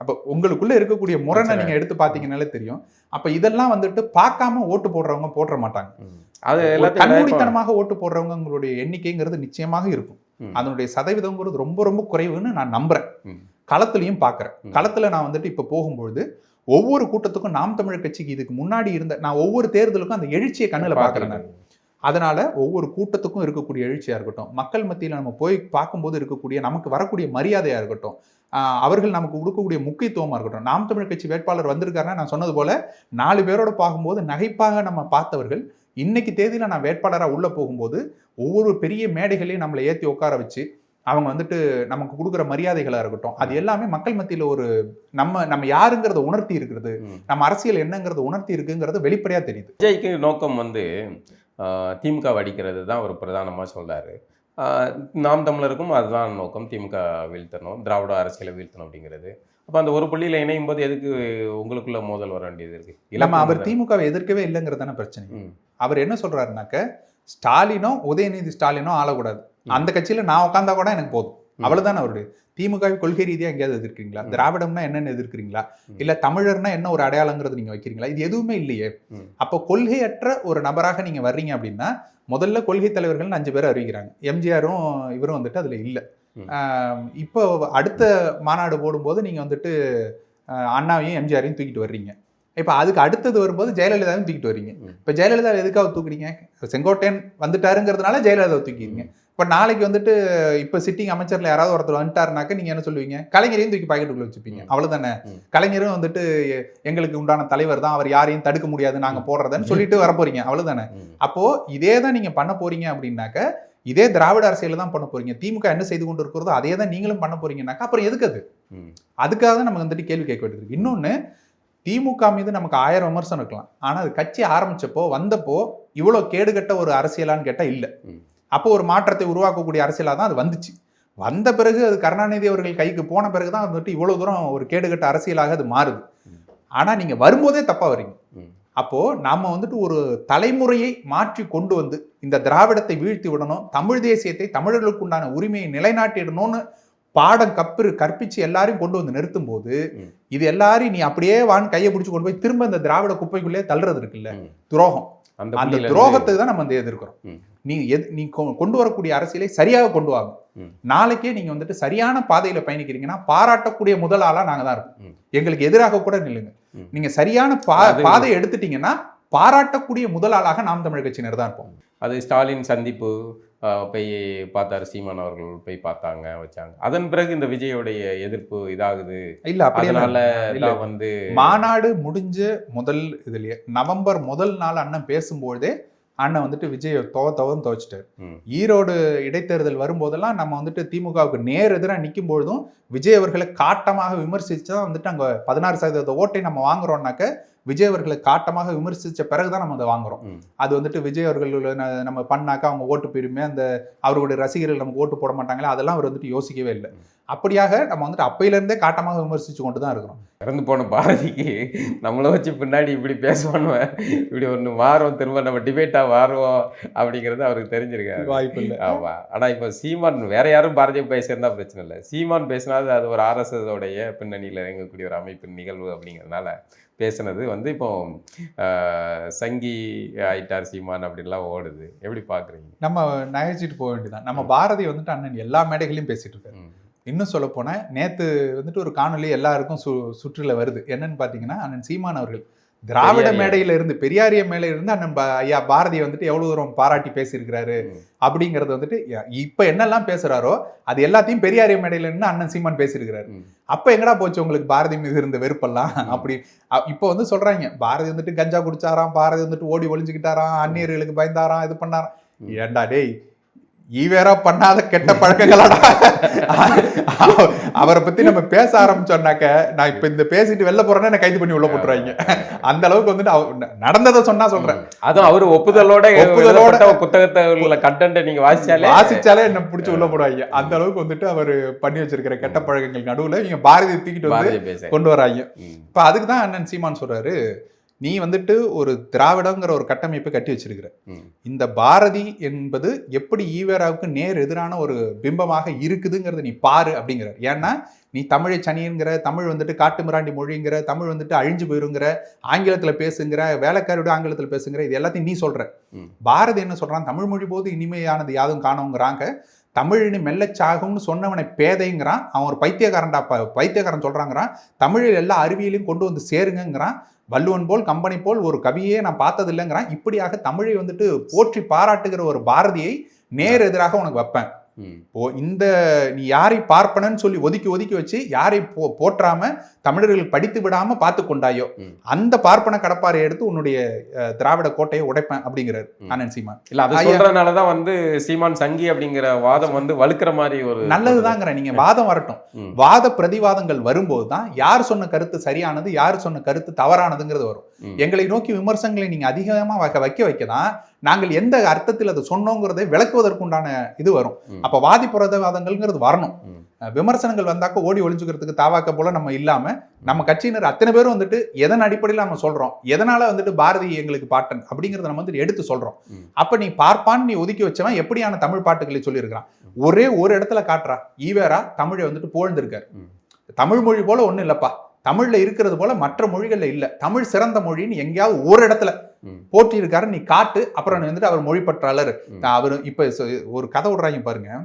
அப்ப உங்களுக்குள்ள இருக்கக்கூடிய முரணை நீங்க எடுத்து பாத்தீங்கன்னாலே தெரியும். அப்ப இதெல்லாம் வந்துட்டு பார்க்காம ஓட்டு போடுறவங்க போட மாட்டாங்க. அது கண்மூடித்தனமாக ஓட்டு போடுறவங்க உங்களுடைய எண்ணிக்கைங்கிறது நிச்சயமாக இருக்கும். அதனுடைய சதவீதம்ங்கிறது ரொம்ப ரொம்ப குறைவுன்னு நான் நம்புறேன். களத்திலையும் பாக்குறேன். களத்துல நான் வந்துட்டு இப்ப போகும்பொழுது ஒவ்வொரு கூட்டத்துக்கும் நாம் தமிழர் கட்சிக்கு இதுக்கு முன்னாடி இருந்த நான் ஒவ்வொரு தேர்தலுக்கும் அந்த எழுச்சியை கண்ணுல பாக்குறேன். அதனால ஒவ்வொரு கூட்டத்துக்கும் இருக்கக்கூடிய எழுச்சியா இருக்கட்டும், மக்கள் மத்தியில் நம்ம போய் பார்க்கும்போது இருக்கக்கூடிய நமக்கு வரக்கூடிய மரியாதையா இருக்கட்டும், அவர்கள் நமக்கு கொடுக்கக்கூடிய முக்கியத்துவமா இருக்கட்டும். நாம் தமிழர் கட்சி வேட்பாளர் வந்திருக்காருன்னா நான் சொன்னது போல 4 பேரோட பார்க்கும்போது நகைப்பாக நம்ம பார்த்தவர்கள் இன்னைக்கு தேதியில நான் வேட்பாளராக உள்ள போகும்போது ஒவ்வொரு பெரிய மேடைகளையும் நம்மளை ஏற்றி உட்கார வச்சு அவங்க வந்துட்டு நமக்கு கொடுக்குற மரியாதைகளா இருக்கட்டும், அது எல்லாமே மக்கள் மத்தியில் ஒரு நம்ம யாருங்கிறத உணர்த்தி இருக்கிறது, நம்ம அரசியல் என்னங்கிறத உணர்த்தி இருக்குங்கிறது வெளிப்படையா தெரியுது. விஜய்க்கு நோக்கம் வந்து திமுக அடிக்கிறது தான் ஒரு பிரதானமாக சொல்றாரு. நாம் தமிழருக்கும் அதுதான் நோக்கம், திமுக வீழ்த்தணும், திராவிட அரசியலை வீழ்த்தணும் அப்படிங்கிறது. அப்போ அந்த ஒரு புள்ளியில் இணையும் போது எதுக்கு உங்களுக்குள்ள மோதல் வர வேண்டியது இருக்கு? நம்ம அவர் திமுகவை எதிர்க்கவே இல்லைங்கிறதான பிரச்சனை. அவர் என்ன சொல்றாருனாக்க, ஸ்டாலினோ உதயநிதி ஸ்டாலினோ ஆளக்கூடாது, அந்த கட்சியில நான் உட்காந்தா கூட எனக்கு போதும், அவ்வளவுதான் அவருடைய. திமுக கொள்கை ரீதியா எங்கேயாவது எதிர்க்கிறீங்களா? திராவிடம்னா என்னன்னு எதிர்க்கிறீங்களா? இல்ல தமிழர்னா என்ன ஒரு அடையாளங்கிறது நீங்க வைக்கிறீங்களா? இது எதுவுமே இல்லையே. அப்போ கொள்கையற்ற ஒரு நபராக நீங்க வர்றீங்க அப்படின்னா முதல்ல கொள்கை தலைவர்கள் 5 பேர் அறிவிக்கிறாங்க. எம்ஜிஆரும் இவரும் வந்துட்டு அதுல இல்லை. இப்போ அடுத்த மாநாடு போடும்போது நீங்க வந்துட்டு அண்ணாவையும் எம்ஜிஆரையும் தூக்கிட்டு வர்றீங்க. இப்போ அதுக்கு அடுத்தது வரும்போது ஜெயலலிதாவையும் தூக்கிட்டு வர்றீங்க. இப்போ ஜெயலலிதா எதுக்காக தூக்குறீங்க? செங்கோட்டையன் வந்துட்டாருங்கிறதுனால ஜெயலலிதாவை தூக்கிடுங்க. இப்போ நாளைக்கு வந்துட்டு இப்போ சிட்டிங் அமைச்சர்ல யாராவது ஒருத்தர் வந்துட்டாருனாக்க நீங்க என்ன சொல்லுவீங்க? கலைஞரையும் தூக்கி பாக்கெட்டுக்குள்ள வச்சுப்பீங்க, அவ்வளவுதானே. கலைஞரும் வந்துட்டு எங்களுக்கு உண்டான தலைவர் தான், அவர் யாரையும் தடுக்க முடியாது நாங்க போடுறதுன்னு சொல்லிட்டு வர போறீங்க, அவ்வளவுதானே. அப்போ இதே தான் நீங்க பண்ண போறீங்க அப்படின்னாக்க, இதே திராவிட அரசியல தான் பண்ண போறீங்க. திமுக என்ன செய்து கொண்டு இருக்கிறதோ அதே தான் நீங்களும் பண்ண போறீங்கன்னாக்கா அப்புறம் எதுக்கு அது? அதுக்காக தான் நம்ம வந்துட்டு கேள்வி கேட்க வேண்டியது. இன்னொன்னு, திமுக மீது நமக்கு 1000 விமர்சனம் இருக்கலாம், ஆனா அது கட்சி ஆரம்பிச்சப்போ வந்தப்போ இவ்வளவு கேடுகட்ட ஒரு அரசியலான்னு கேட்டா இல்ல. அப்போ ஒரு மாற்றத்தை உருவாக்கக்கூடிய அரசியலா தான் அது வந்துச்சு. வந்த பிறகு அது கருணாநிதி அவர்கள் கைக்கு போன பிறகுதான் வந்துட்டு இவ்வளவு தூரம் ஒரு கேடுகட்ட அரசியலாக அது மாறுது. ஆனா நீங்க வரும்போதே தப்பா வரீங்க. அப்போ நாம வந்துட்டு ஒரு தலைமுறையை மாற்றி கொண்டு வந்து இந்த திராவிடத்தை வீழ்த்தி விடணும், தமிழ் தேசியத்தை தமிழர்களுக்கு உண்டான உரிமையை நிலைநாட்டிடணும்னு பாடம் கற்பிச்சு எல்லாரையும் கொண்டு வந்து நிறுத்தும் போது இது எல்லாரையும் நீ அப்படியே கையை பிடிச்சு கொண்டு போய் திரும்ப இந்த திராவிட குப்பைக்குள்ளே தள்ளுறது இருக்குல்ல, துரோகம். அந்த துரோகத்தை தான் நம்ம வந்து எதிர்க்கிறோம். நீ கொண்டு வரக்கூடிய அரசியலை சரியாக கொண்டு வாங்க. நாளைக்கே நீங்க வந்துட்டு சரியான பாதையில பயணிக்கிறீங்கன்னா பாராட்டக்கூடிய முதல் ஆளா நாங்க தான் இருப்போம். எங்களுக்கு எதிராக கூட நில்லுங்க. நீங்க சரியான பாதையை எடுத்துட்டீங்கன்னா பாராட்டக்கூடிய முதல் ஆளாக நாம் தமிழ் கட்சியினர் தான் இருப்போம். அது ஸ்டாலின் சந்திப்பு போய் பார்த்தாரு, சீமான் அவர்கள் போய் பார்த்தாங்க, வச்சாங்க. அதன் பிறகு இந்த விஜயோடைய எதிர்ப்பு இதாகுது இல்ல. அப்படினால வந்து மாநாடு முடிஞ்ச முதல் இதுலயே நவம்பர் முதல் நாள் அண்ணன் பேசும்போதே அண்ணன் வந்துட்டு விஜய் துவச்சிட்டாரு. ஈரோடு இடைத்தேர்தல் வரும்போதெல்லாம் நம்ம வந்துட்டு திமுகவுக்கு நேர் எதிராக நிற்கும் பொழுதும் விஜய் அவர்களை காட்டமாக விமர்சிச்சுதான் வந்துட்டு அங்க 16% ஓட்டை நம்ம வாங்குறோம்னாக்க விஜய் அவர்களை காட்டமாக விமர்சிச்ச பிறகுதான் நம்ம அதை வாங்குறோம். அது வந்துட்டு விஜய் அவர்கள் நம்ம பண்ணாக்கா அவங்க ஓட்டு போயிருமே, அந்த அவர்களுடைய ரசிகர்கள் நமக்கு ஓட்டு போட மாட்டாங்களே, அதெல்லாம் அவர் வந்துட்டு யோசிக்கவே இல்லை. அப்படியாக நம்ம வந்துட்டு அப்பையிலேருந்தே காட்டமாக விமர்சிச்சு கொண்டு தான் இருக்கிறோம். இறந்து போன பாரதிக்கு நம்மளை வச்சு பின்னாடி இப்படி பேசுவானுவேன், இப்படி ஒன்று மாறும், திரும்ப நம்ம டிபேட்டாக மாறுவோம் அப்படிங்கிறது அவருக்கு தெரிஞ்சிருக்காரு. வாய்ப்பு இல்லை. ஆமாம். ஆனால் இப்போ சீமான் வேற யாரும் பாரதியை பேசியிருந்தா பிரச்சனை இல்லை. சீமான் பேசினாது அது ஒரு RSS உடைய பின்னணியில் இறங்கக்கூடிய ஒரு அமைப்பின் நிகழ்வு அப்படிங்கிறதுனால பேசுனது வந்து இப்போ சங்கி ஆயிட்டார் சீமான் அப்படின்லாம் ஓடுது. எப்படி பார்க்குறீங்க? நம்ம நகைச்சிட்டு போக வேண்டியதான். நம்ம பாரதி வந்துட்டு அண்ணன் எல்லா மேடைகளையும் பேசிட்டு இருக்காரு. இன்னும் சொல்ல போனால் நேற்று வந்துட்டு ஒரு காணொலி எல்லாருக்கும் சுற்றுல வருது. என்னன்னு பார்த்தீங்கன்னா, அண்ணன் சீமான் அவர்கள் திராவிட மேடையில இருந்து, பெரியாரிய மேடையில இருந்து அண்ணன் ஐயா பாரதியை வந்துட்டு எவ்வளவு தூரம் பாராட்டி பேசியிருக்கிறாரு அப்படிங்கறது வந்துட்டு இப்ப என்னெல்லாம் பேசுறாரோ அது எல்லாத்தையும் பெரியாரிய மேடையில இருந்து அண்ணன் சீமான் பேசியிருக்கிறாரு. அப்ப எங்கடா போச்சு உங்களுக்கு பாரதி மீது இருந்த வெறுப்பெல்லாம்? அப்படி இப்ப வந்து சொல்றாங்க பாரதி வந்துட்டு கஞ்சா குடிச்சாராம், பாரதி வந்துட்டு ஓடி ஒளிஞ்சுக்கிட்டாராம், அந்நியர்களுக்கு பயந்தாராம், இது பண்ணாராம். ஏண்டா டேய், ஈவேரா பண்ணாத கெட்ட பழக்கங்களாடா. அவரை பத்தி நம்ம பேச ஆரம்பிச்சோம்னாக்க, நான் இப்ப இந்த பேசிட்டு வெளில போறேன்னா என்ன கைது பண்ணி உள்ள போட்டுருவாங்க. அந்த அளவுக்கு வந்துட்டு நடந்ததை சொன்னா சொல்றேன். அதுவும் அவரு ஒப்புதலோட புத்தகத்தை கண்டென்ட் நீங்க வாசிச்சாலே என்ன பிடிச்சி உள்ள போடுவாங்க. அந்த அளவுக்கு வந்துட்டு அவரு பண்ணி வச்சிருக்கிற கெட்ட பழக்கங்கள் நடுவுல நீங்க பாரதியை தூக்கிட்டு வந்து கொண்டு வராங்க. இப்ப அதுக்குதான் அண்ணன் சீமான் சொல்றாரு, நீ வந்துட்டு ஒரு திராவிடங்கிற ஒரு கட்டமைப்பை கட்டி வச்சிருக்கிற. இந்த பாரதி என்பது எப்படி ஈவேராவுக்கு நேர் எதிரான ஒரு பிம்பமாக இருக்குதுங்கிறத நீ பாரு அப்படிங்கிறார். ஏன்னா நீ தமிழை சனிங்கிற, தமிழ் வந்துட்டு காட்டு மிராண்டி மொழிங்கிற, தமிழ் வந்துட்டு அழிஞ்சு போயிருங்கிற, ஆங்கிலத்துல பேசுங்கிற, வேலைக்காரோட ஆங்கிலத்துல பேசுங்கிற, இது எல்லாத்தையும் நீ சொல்ற. பாரதி என்ன சொல்றான்? தமிழ் மொழி போது இனிமையானது யாதும் காணுங்கிறாங்க, தமிழினி மெல்லச்சாகும்னு சொன்னவனை பேதைங்கிறான். அவன் ஒரு பைத்தியக்காரன்டா, பைத்தியக்காரன் சொல்றாங்கிறான். தமிழில் எல்லா அறிவியலையும் கொண்டு வந்து சேருங்கிறான். வள்ளுவன் போல் கம்பனை போல் ஒரு கவியே நான் பார்த்தது இல்லைங்கிறான். இப்படியாக தமிழை வந்துட்டு போற்றி பாராட்டுகிற ஒரு பாரதியை நேர் எதிராக உனக்கு வைப்பேன். இந்த நீ யாரை பார்ப்பனன்னு சொல்லி ஒதுக்கி ஒதுக்கி வச்சு யாரை போற்றாம தமிழர்கள் படித்து விடாம பார்த்து கொண்டாயோ, அந்த பார்ப்பன கடப்பாரை எடுத்து உன்னுடைய திராவிட கோட்டையை உடைப்பேன் அப்படிங்கிறார் அண்ணன் சீமான். இல்ல அது சொல்றதுனாலதான் வந்து சீமான் சங்கி அப்படிங்கிற வாதம் வந்து வலுக்கிற மாதிரி ஒரு நல்லதுதாங்கிற. நீங்க வாதம் வரட்டும், வாத பிரதிவாதங்கள் வரும்போதுதான் யார் சொன்ன கருத்து சரியானது, யார் சொன்ன கருத்து தவறானதுங்கிறது வரும். எங்களை நோக்கி விமர்சனங்களை நீங்க அதிகமா வைக்கதான் நாங்கள் எந்த அர்த்தத்தில் அதை சொன்னோங்கிறதை விளக்குவதற்குண்டான இது வரும். அப்ப வாதி பிரதிவாதங்கள்ங்கிறது வரணும். விமர்சனங்கள் வந்தாக்க ஓடி ஒளிஞ்சுக்கிறதுக்கு தாவாக்க போல நம்ம இல்லாம, நம்ம கட்சியினர் அத்தனை பேரும் வந்துட்டு எதன் அடிப்படையில் நம்ம சொல்றோம், எதனால வந்துட்டு பாரதி எங்களுக்கு பாட்டன் அப்படிங்கறத நம்ம வந்துட்டு எடுத்து சொல்றோம். அப்ப நீ பார்ப்பான்னு நீ ஒதுக்கி வச்சவன் எப்படியான தமிழ் பாட்டுகளை சொல்லியிருக்கிறான். ஒரே ஒரு இடத்துல காட்டுறா, ஈவேரா தமிழை வந்துட்டு புகழ்ந்திருக்காரு. தமிழ் மொழி போல ஒண்ணு இல்லப்பா, தமிழ்ல இருக்கிறது போல மற்ற மொழிகள்ல இல்ல, தமிழ் சிறந்த மொழின்னு எங்கேயாவது ஒரு இடத்துல போட்டி இருக்காரு நீ காட்டு. அப்புறம் வந்துட்டு அவர் மொழி பற்றாளர். அவர் இப்ப ஒரு கதை விடுறாங்க பாருங்க,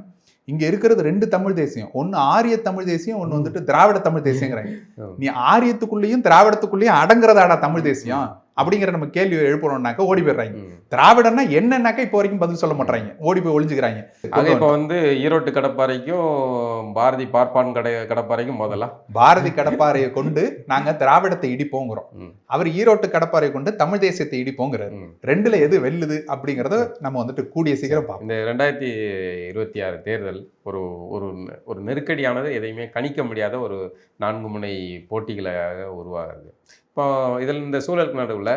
இங்க இருக்கிறது 2 தமிழ் தேசியம். ஒன்னு ஆரிய தமிழ் தேசியம், ஒன்னு வந்துட்டு திராவிட தமிழ் தேசியங்கிறாங்க. நீ ஆரியத்துக்குள்ளேயும் திராவிடத்துக்குள்ளேயும் அடங்குறதாடா தமிழ் தேசியம் அப்படிங்கிற நம்ம கேள்வி எழுப்பணும்னாக்க ஓடி போயிடுறாங்க. திராவிடன்னா என்னன்னாக்கா இப்போ வரைக்கும் பதில் சொல்ல மாட்டாங்க, ஓடி போய் ஒளிஞ்சுக்கிறாங்க. அது இப்போ வந்து ஈரோட்டு கடப்பாறைக்கும் பாரதி பார்ப்பான் கடப்பாறைக்கும் முதல்ல பாரதி கடப்பாறையை கொண்டு நாங்க திராவிடத்தை இடிப்போங்கிறோம், அவர் ஈரோட்டு கடப்பாறை கொண்டு தமிழ் தேசியத்தை இடிப்போங்கிறார். ரெண்டுல எது வெல்லுது அப்படிங்கறத நம்ம வந்துட்டு கூடிய சீக்கிரம் பார்ப்போம். இந்த 2026 தேர்தல் ஒரு ஒரு ஒரு நெருக்கடியானது, எதையுமே கணிக்க முடியாத ஒரு 4 முனை போட்டிகளாக உருவாகுது. இப்போ இதில் இந்த சூழலுக்கு நடுவில்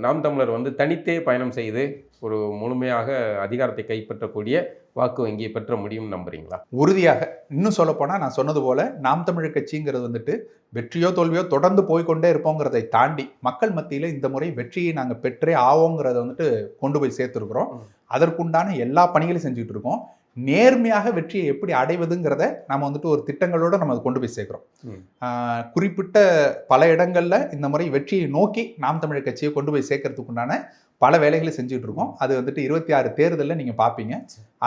நாம் தமிழர் வந்து தனித்தே பயணம் செய்து ஒரு முழுமையாக அதிகாரத்தை கைப்பற்றக்கூடிய வாக்கு வங்கியை பெற்ற முடியும்னு நம்புறீங்களா? உறுதியாக. இன்னும் சொல்ல போனால் நான் சொன்னது போல நாம் தமிழர் கட்சிங்கிறது வந்துட்டு வெற்றியோ தோல்வியோ தொடர்ந்து போய்கொண்டே இருப்போங்கிறதை தாண்டி மக்கள் மத்தியில் இந்த முறை வெற்றியை நாங்கள் பெற்றே ஆவோங்கிறத வந்துட்டு கொண்டு போய் சேர்த்துருக்குறோம். அதற்குண்டான எல்லா பணிகளையும் செஞ்சுட்டு இருக்கோம். நேர்மையாக வெற்றியை எப்படி அடைவதுங்கிறத நம்ம வந்துட்டு ஒரு திட்டங்களோட நம்ம அதை கொண்டு போய் சேர்க்கிறோம். குறிப்பிட்ட பல இடங்கள்ல இந்த முறை வெற்றியை நோக்கி நாம் தமிழர் கட்சியை கொண்டு போய் சேர்க்கறதுக்குண்டான பல வேலைகளை செஞ்சுட்டு இருக்கோம். அது வந்துட்டு 26 தேர்தலில் நீங்க பார்ப்பீங்க.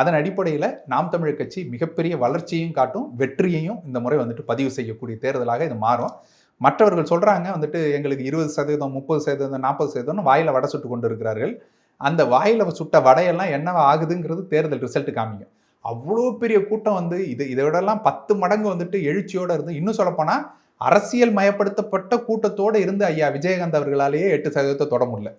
அதன் அடிப்படையில் நாம் தமிழர் கட்சி மிகப்பெரிய வளர்ச்சியையும் காட்டும், வெற்றியையும் இந்த முறை வந்துட்டு பதிவு செய்யக்கூடிய தேர்தலாக இது மாறும். மற்றவர்கள் சொல்றாங்க வந்துட்டு எங்களுக்கு 20%, 30%, 40% வாயில வடை சுட்டு கொண்டு இருக்கிறார்கள். அந்த வாயில சுட்ட வடையெல்லாம் என்னவா ஆகுதுங்கிறது தேர்தல் ரிசல்ட் காமிங்க. அவ்வளோ பெரிய கூட்டம் வந்து இதோடலாம் 10 மடங்கு வந்துட்டு எழுச்சியோட இருந்து, இன்னும் சொல்லப்போனா அரசியல் மயப்படுத்தப்பட்ட கூட்டத்தோடு இருந்து ஐயா விஜயகாந்த் அவர்களாலேயே 8% தொட முடியல.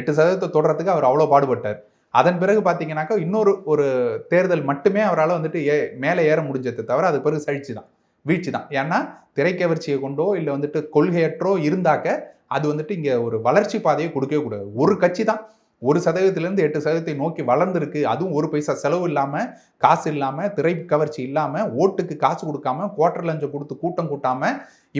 8% தொடறதுக்கு அவர் அவ்வளோ பாடுபட்டார். அதன் பிறகு பார்த்தீங்கன்னாக்கா இன்னொரு தேர்தல் மட்டுமே அவரால் வந்துட்டு மேலே ஏற முடிஞ்சதை தவிர அது பிறகு சழிச்சு தான். வீழ்ச்சி தான். ஏன்னா திரைக்கவர்ச்சியை கொண்டோ இல்லை வந்துட்டு கொள்கையற்றோ இருந்தாக்க அது வந்துட்டு இங்கே ஒரு வளர்ச்சி பாதையை கொடுக்கவே கூடாது. ஒரு கட்சி தான் 1% 8% நோக்கி வளர்ந்துருக்கு. அதுவும் 1 பைசா செலவு இல்லாமல், காசு இல்லாமல், திரை கவர்ச்சி இல்லாமல், ஓட்டுக்கு காசு கொடுக்காம, குவார்டர் லஞ்சம் கொடுத்து கூட்டம் கூட்டாம,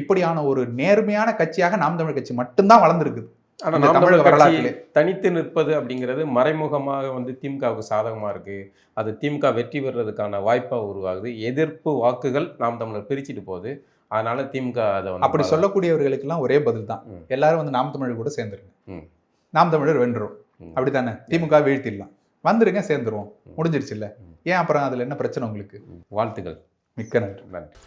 இப்படியான ஒரு நேர்மையான கட்சியாக நாம் தமிழர் கட்சி மட்டும்தான் வளர்ந்துருக்குது. ஆனால் நாம் தமிழர் கட்சி தனித்து நிற்பது அப்படிங்கிறது மறைமுகமாக வந்து திமுகவுக்கு சாதகமாக இருக்குது. அது திமுக வெற்றி பெறுறதுக்கான வாய்ப்பாக உருவாகுது. எதிர்ப்பு வாக்குகள் நாம் தமிழர் பிரிச்சுட்டு போகுது. அதனால திமுக அதை வந்து அப்படி சொல்லக்கூடியவர்களுக்கெல்லாம் ஒரே பதில் தான், எல்லாரும் வந்து நாம் தமிழர் கூட சேர்ந்துருங்க, நாம் தமிழர் வென்றுரும். அப்படித்தானே? திமுக வீழ்த்திடலாம், வந்துருங்க, சேர்ந்துருவோம், முடிஞ்சிருச்சு இல்ல? ஏன் அப்புறம் அதுல என்ன பிரச்சனை உங்களுக்கு? வாழ்த்துக்கள். மிக்க நன்றி. நன்றி.